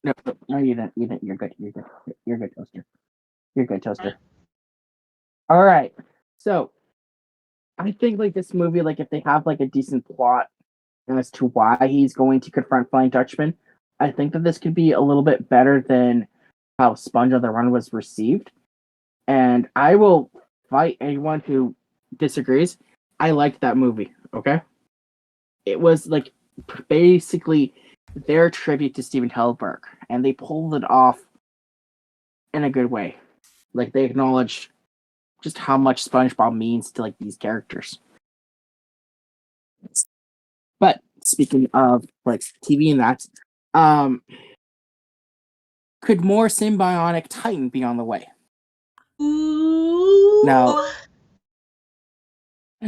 No, you didn't. You're good. You're good, Toaster. You're good, Toaster. All right. So, I think this movie, if they have a decent plot as to why he's going to confront Flying Dutchman, I think that this could be a little bit better than how Sponge on the Run was received. And I will fight anyone who disagrees. I liked that movie. Okay, it was basically their tribute to Steven Spielberg, and they pulled it off in a good way. They acknowledged just how much SpongeBob means to these characters. But speaking of TV and that, could more Symbionic Titan be on the way? Ooh. Now,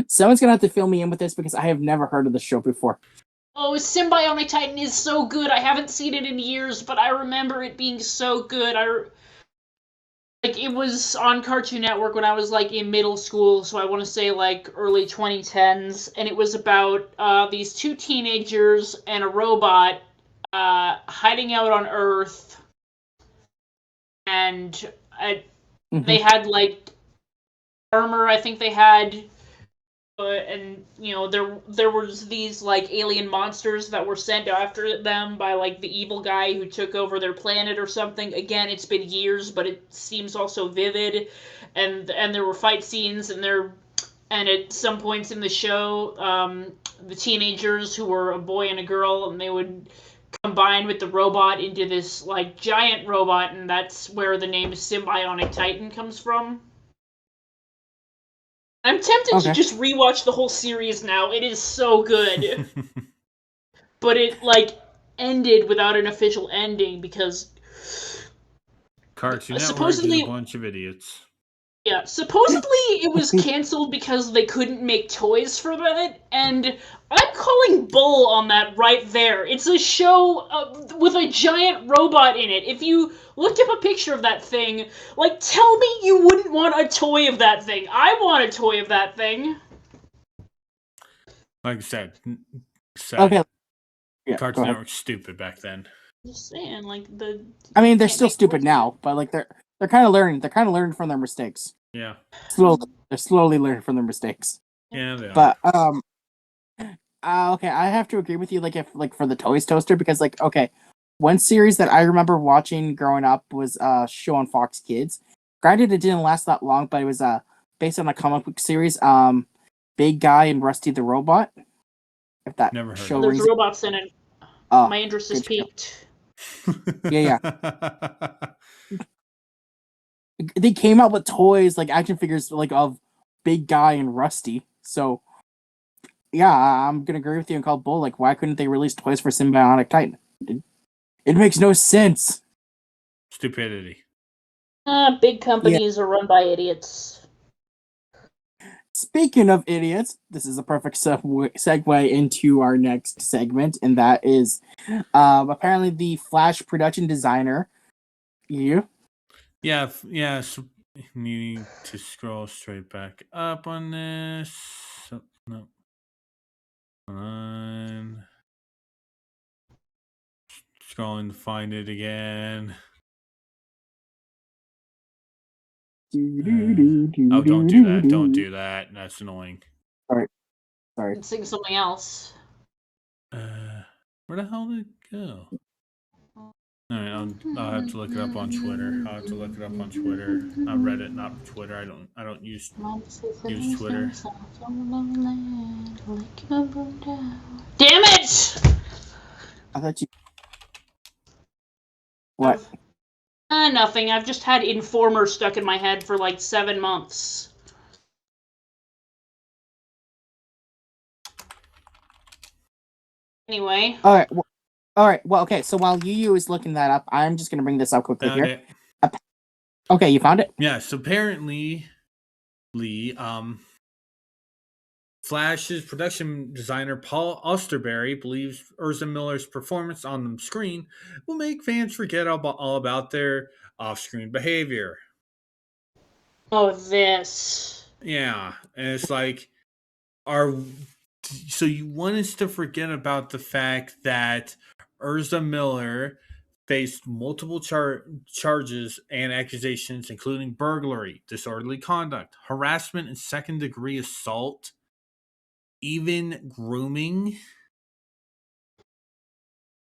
someone's gonna have to fill me in with this because I have never heard of the show before. Oh, Symbionic Titan is so good. I haven't seen it in years, but I remember it being so good. It was on Cartoon Network when I was in middle school, so I want to say early 2010s, and it was about these two teenagers and a robot hiding out on Earth, and they had armor. I think they had. And there was these alien monsters that were sent after them by the evil guy who took over their planet or something. Again, it's been years, but it seems also vivid. And there were fight scenes, and at some points in the show, the teenagers who were a boy and a girl, and they would combine with the robot into this like giant robot, and that's where the name Symbionic Titan comes from. I'm tempted to just rewatch the whole series now. It is so good. But it like ended without an official ending because Cartoon Network is supposedly a bunch of idiots. Yeah, supposedly it was canceled because they couldn't make toys for that, and I'm calling bull on that right there. It's a show with a giant robot in it. If you looked up a picture of that thing, like, tell me you wouldn't want a toy of that thing. I want a toy of that thing. Like I said, Okay. Yeah, Cartoon Network was stupid back then. Just saying, like, I mean, they're still stupid now, but like they're kind of learning. They're kind of learning from their mistakes. Yeah. They're slowly learning from their mistakes. Yeah, they are. But okay, I have to agree with you. Like if like for the Toys Toaster, because like okay, one series that I remember watching growing up was show on Fox Kids. Granted, it didn't last that long, but it was based on a comic book series. Big Guy and Rusty the Robot. If that Never heard show There's rings. robots in it. My interest is peaked. Yeah. They came out with toys like action figures like of Big Guy and Rusty. So yeah, I'm gonna agree with you and call bull. Like, why couldn't they release toys for Symbionic Titan? It makes no sense. Stupidity. Big companies are run by idiots. Speaking of idiots, this is a perfect segue into our next segment, and that is apparently the Flash production designer. You? Yeah. So needing to scroll straight back up on this. No. On. Scrolling to find it again. Oh, don't do that. Don't do that. That's annoying. Sorry. Sing something else. Where the hell did it go? Alright, I'll have to look it up on Twitter. I Reddit, not Twitter. I don't use Twitter. Damn it! I thought you. What? Nothing. I've just had Informer stuck in my head for like 7 months. Anyway. All right. Well, okay. So while Yu is looking that up, I'm just gonna bring this up quickly here. Okay, you found it? Yeah. So apparently, Flash's production designer Paul Osterberry believes Urza Miller's performance on the screen will make fans forget all about their off-screen behavior. Oh, this. Yeah, and it's like, so you want us to forget about the fact that Urza Miller faced multiple charges and accusations, including burglary, disorderly conduct, harassment, and second-degree assault, even grooming.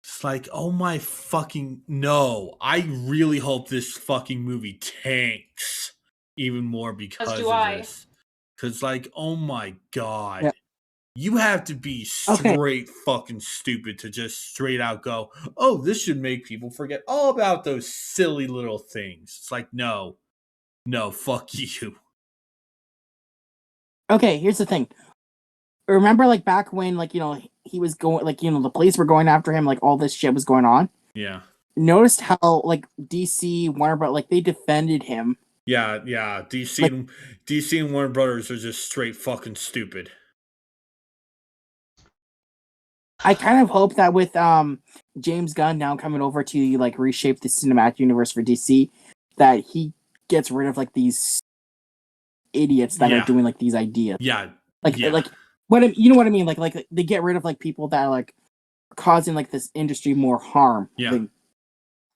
It's like, oh my fucking no! I really hope this fucking movie tanks even more because of this. Because, like, oh my god. Yeah. You have to be straight fucking stupid to just straight out go, oh, this should make people forget all about those silly little things. It's like, no, fuck you. Okay, here's the thing. Remember, like, back when, like, you know, he was going, like, you know, the police were going after him, like, all this shit was going on? Yeah. Noticed how, like, DC, Warner Bros., like, they defended him. Yeah. DC and Warner Brothers are just straight fucking stupid. I kind of hope that with James Gunn now coming over to like reshape the cinematic universe for DC, that he gets rid of like these idiots that are doing like these ideas. Yeah. Like what you know what I mean? Like they get rid of like people that are like causing like this industry more harm. Yeah. Like,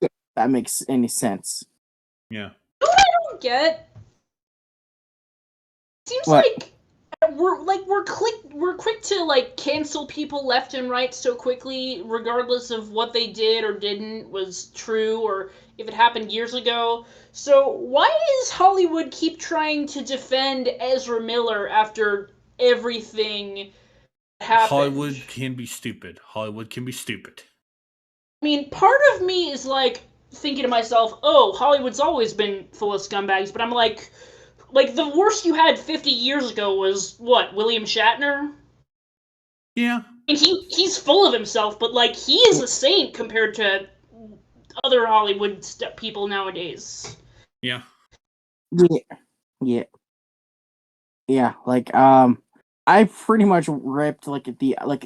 if that makes any sense. Yeah. What I don't get. Seems like we're quick to like cancel people left and right so quickly, regardless of what they did or didn't was true or if it happened years ago. So why does Hollywood keep trying to defend Ezra Miller after everything happened? Hollywood can be stupid. I mean, part of me is like thinking to myself, "Oh, Hollywood's always been full of scumbags," but I'm like the worst you had 50 years ago was what, William Shatner? Yeah. And he's full of himself, but like he is a saint compared to other Hollywood people nowadays. Yeah. Yeah. Yeah. Like, I pretty much ripped like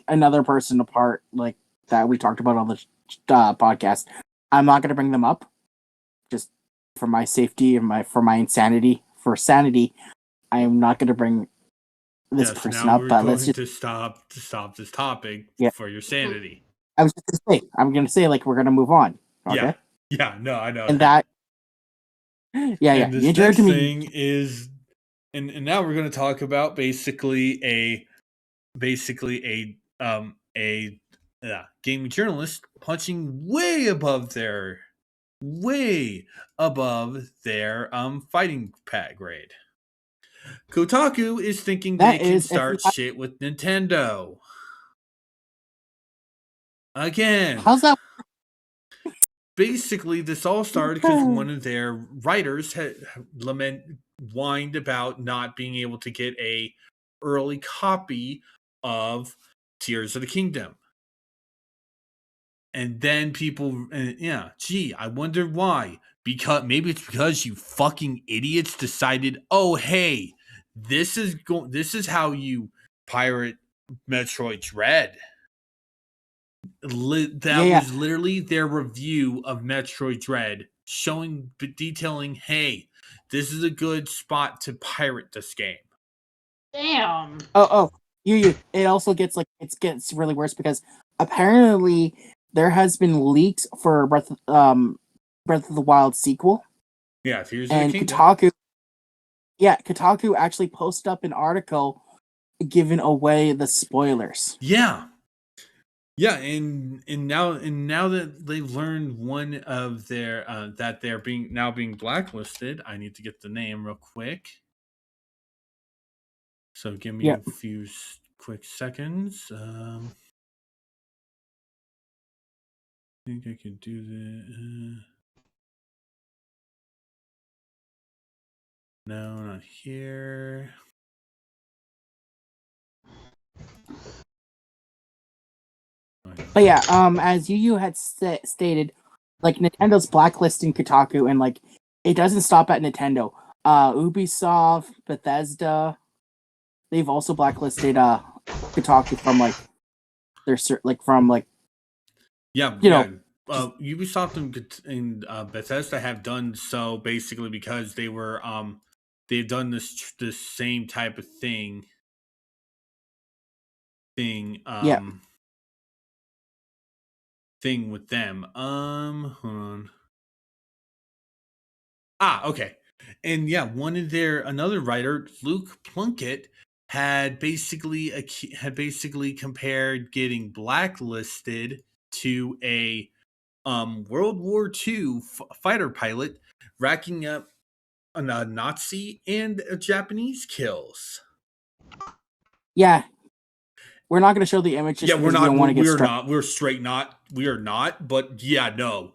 another person apart, like that we talked about on the podcast. I'm not gonna bring them up, just for my safety and for my insanity. For sanity, I am not gonna bring this So person now up. we're But going let's just to stop this topic yeah. for your sanity. I was just gonna say, I'm gonna say like we're gonna move on. Okay. Yeah. No, I know. And that. Yeah. And You this interrupted next me. thing is, and now we're going to talk about basically a gaming journalist punching way above their fighting pat grade. Kotaku is thinking they That can is, if start shit with Nintendo. Again. how's that? Basically, this all started because one of their writers had whined about not being able to get a early copy of Tears of the Kingdom. And then people, I wonder why. Maybe it's because you fucking idiots decided, oh hey, this is how you pirate Metroid Dread. Was literally their review of Metroid Dread, detailing, hey, this is a good spot to pirate this game. Damn. It also gets really worse because apparently there has been leaks for Breath of the Wild sequel. Yeah, Tears of the Kingdom. Kotaku actually posted up an article giving away the spoilers. Yeah. Yeah, and now that they've learned one of their that they're being blacklisted, I need to get the name real quick. So give me a few quick seconds. I think I can do that. No, not here. But yeah, as you had stated, like Nintendo's blacklisting Kotaku, and like it doesn't stop at Nintendo. Ubisoft, Bethesda, they've also blacklisted Kotaku from like their Ubisoft and Bethesda have done so basically because they were they've done this same type of thing thing with them. Hold on. Okay. And yeah, another writer, Luke Plunkett, had basically compared getting blacklisted to a World War II fighter pilot racking up Nazi and Japanese kills. Yeah. We're not going to show the image. Yeah, we're not. We're not. We're straight not. We are not. But yeah, no.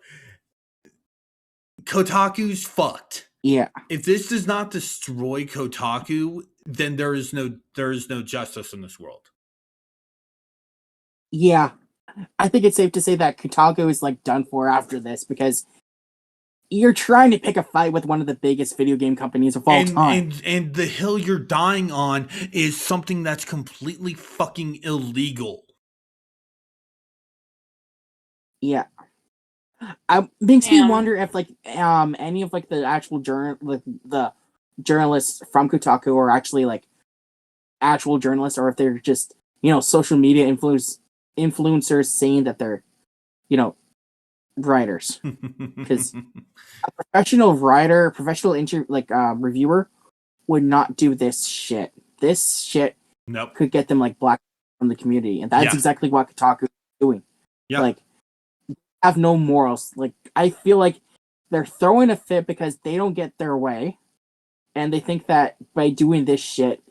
Kotaku's fucked. Yeah. If this does not destroy Kotaku, then there is no justice in this world. Yeah. I think it's safe to say that Kotaku is like done for after this because you're trying to pick a fight with one of the biggest video game companies of all time. And the hill you're dying on is something that's completely fucking illegal. Yeah. Makes me wonder if like any of like the actual the journalists from Kotaku are actually like actual journalists, or if they're just social media influencers saying that they're writers. Because a professional writer, reviewer would not do this shit. This shit could get them like black from the community, and that's exactly what Kotaku is doing. Yeah. Like, have no morals. Like, I feel like they're throwing a fit because they don't get their way, and they think that by doing this shit,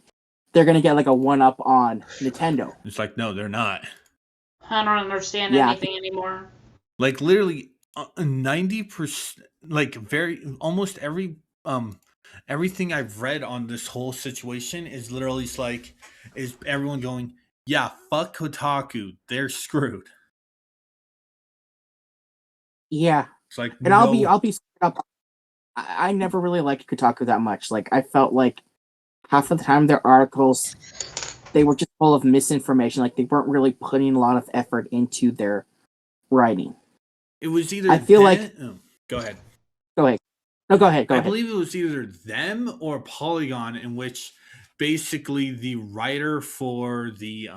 they're gonna get like a one-up on Nintendo. It's like, no, they're not. I don't understand anything anymore. Like literally 90%, like almost everything I've read on this whole situation is literally is everyone going, yeah, fuck Kotaku, they're screwed. Yeah, It's like and no. I'll be straight up. I never really liked Kotaku that much. Like I felt like half of the time their articles they were just full of misinformation. Like they weren't really putting a lot of effort into their writing. It was either I feel like go ahead. go ahead. No, go ahead. Go I ahead. believe it was either them or Polygon, in which basically the writer for the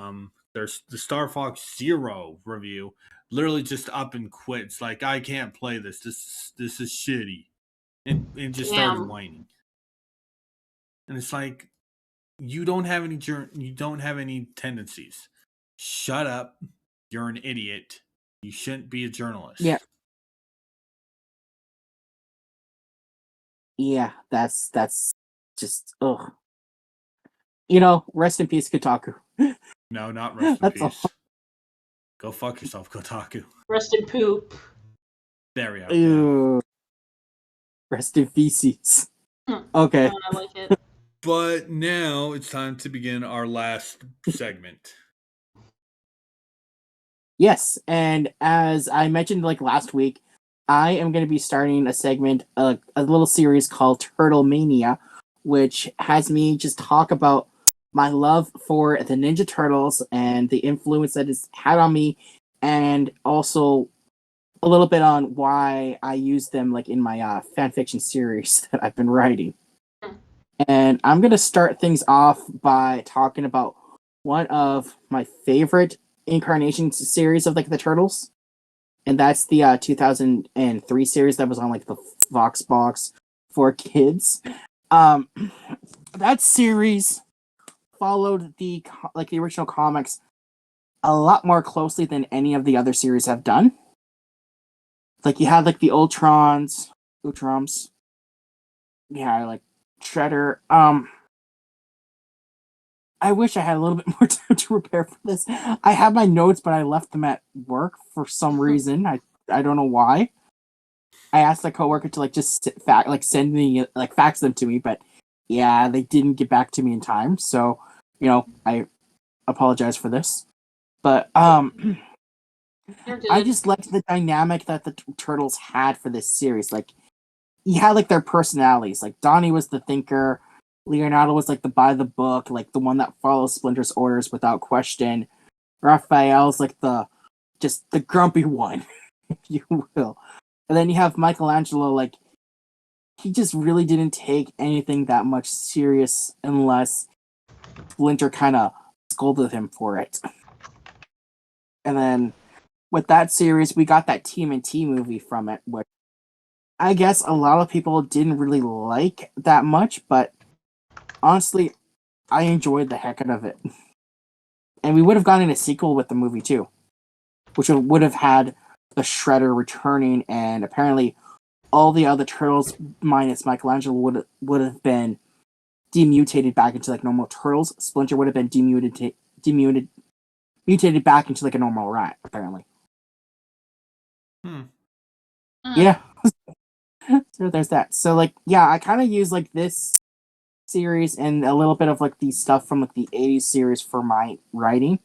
Star Fox Zero review literally just up and quit. It's like, I can't play this. This is shitty, and just started Damn. whining. And it's like, you don't have any tendencies. Shut up. You're an idiot. You shouldn't be a journalist. Yeah. Yeah, that's just ugh. You know, rest in peace, Kotaku. No, not rest in That's peace. all. Go fuck yourself, Kotaku. Rest in poop. There we go. Ew. Rest in feces. Okay. I like it. But now it's time to begin our last segment. Yes, and as I mentioned like last week, I am going to be starting a segment, a little series called Turtle Mania, which has me just talk about my love for the Ninja Turtles and the influence that it's had on me, and also a little bit on why I use them like in my fanfiction series that I've been writing. And I'm going to start things off by talking about one of my favorite incarnation series of like the Turtles, and that's the 2003 series that was on like the Vox box for kids. That series followed the original comics a lot more closely than any of the other series have done. Like you had like the Ultrons, yeah, like Shredder. I wish I had a little bit more time to prepare for this. I have my notes, but I left them at work for some reason. I don't know why. I asked a coworker to like just send me like fax them to me, but yeah, they didn't get back to me in time. So, you know, I apologize for this. But I just liked the dynamic that the turtles had for this series. Like, you had like their personalities. Like Donnie was the thinker. Leonardo was like the by the book, like the one that follows Splinter's orders without question. Raphael's like the grumpy one, if you will. And then you have Michelangelo, like he just really didn't take anything that much serious unless Splinter kind of scolded him for it. And then with that series, we got that TMNT movie from it, which I guess a lot of people didn't really like that much, but honestly, I enjoyed the heck out of it. And we would have gotten a sequel with the movie too, which would have had the Shredder returning, and apparently all the other turtles minus Michelangelo would have been demutated back into like normal turtles. Splinter would have been mutated back into like a normal rat, apparently. Yeah. So there's that. So like, yeah, I kind of use like this series and a little bit of like the stuff from like the 80s series for my writing.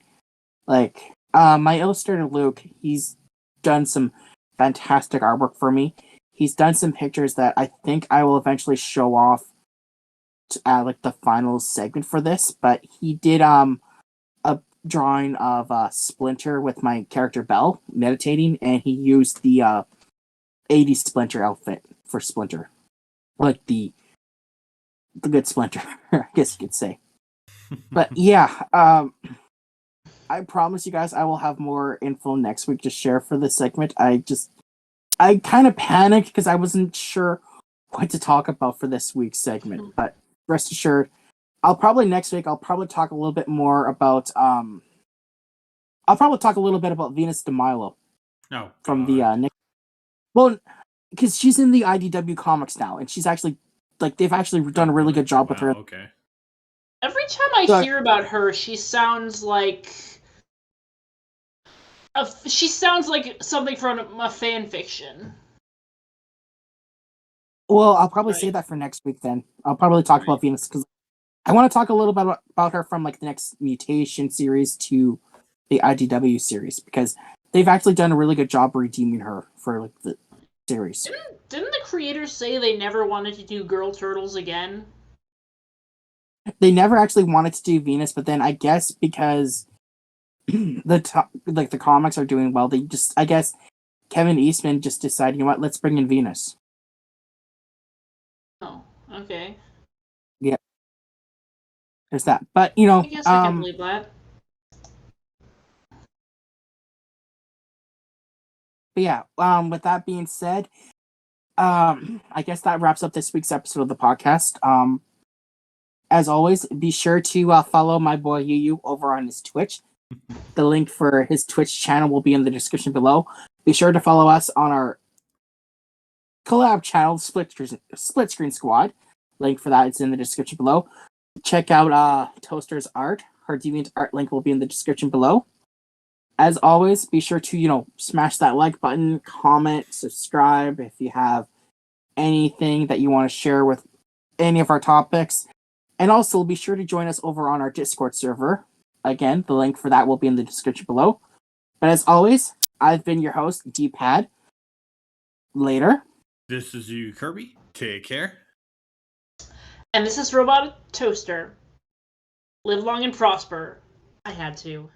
Like, my illustrator Luke, he's done some fantastic artwork for me. He's done some pictures that I think I will eventually show off at like the final segment for this, but he did a drawing of Splinter with my character Belle meditating, and he used the 80s Splinter outfit for Splinter. Like the good Splinter, I guess you could say. But yeah, I promise you guys I will have more info next week to share for this segment. I kind of panicked because I wasn't sure what to talk about for this week's segment, but rest assured, next week I'll probably talk a little bit more about I'll probably talk a little bit about Venus de Milo. Oh, from the well, because she's in the IDW comics now, and she's actually like they've actually done a really good job with her. Okay. Every time I hear about her, she sounds like She sounds like something from a fan fiction. Well, I'll probably Right. save that for next week then. I'll probably talk about Venus because I want to talk a little bit about her from like the next Mutation series to the IDW series because they've actually done a really good job redeeming her for like the series. Didn't the creators say they never wanted to do Girl Turtles again? They never actually wanted to do Venus, but then I guess because the comics are doing well, they just I guess Kevin Eastman just decided, you know what, let's bring in Venus. Oh, okay. Yeah, there's that. But you know, I guess I can believe that. but yeah, with that being said, I guess that wraps up this week's episode of the podcast. As always, be sure to follow my boy Yu over on his Twitch. The link for his Twitch channel will be in the description below. Be sure to follow us on our collab channel, Split Screen Squad. Link for that is in the description below. Check out Toaster's art. Her deviant art link will be in the description below. As always, be sure to, smash that like button, comment, subscribe if you have anything that you want to share with any of our topics. And also be sure to join us over on our Discord server. Again, the link for that will be in the description below. But as always, I've been your host, D-Pad. Later. This is you, Kirby. Take care. And this is Robot Toaster. Live long and prosper. I had to.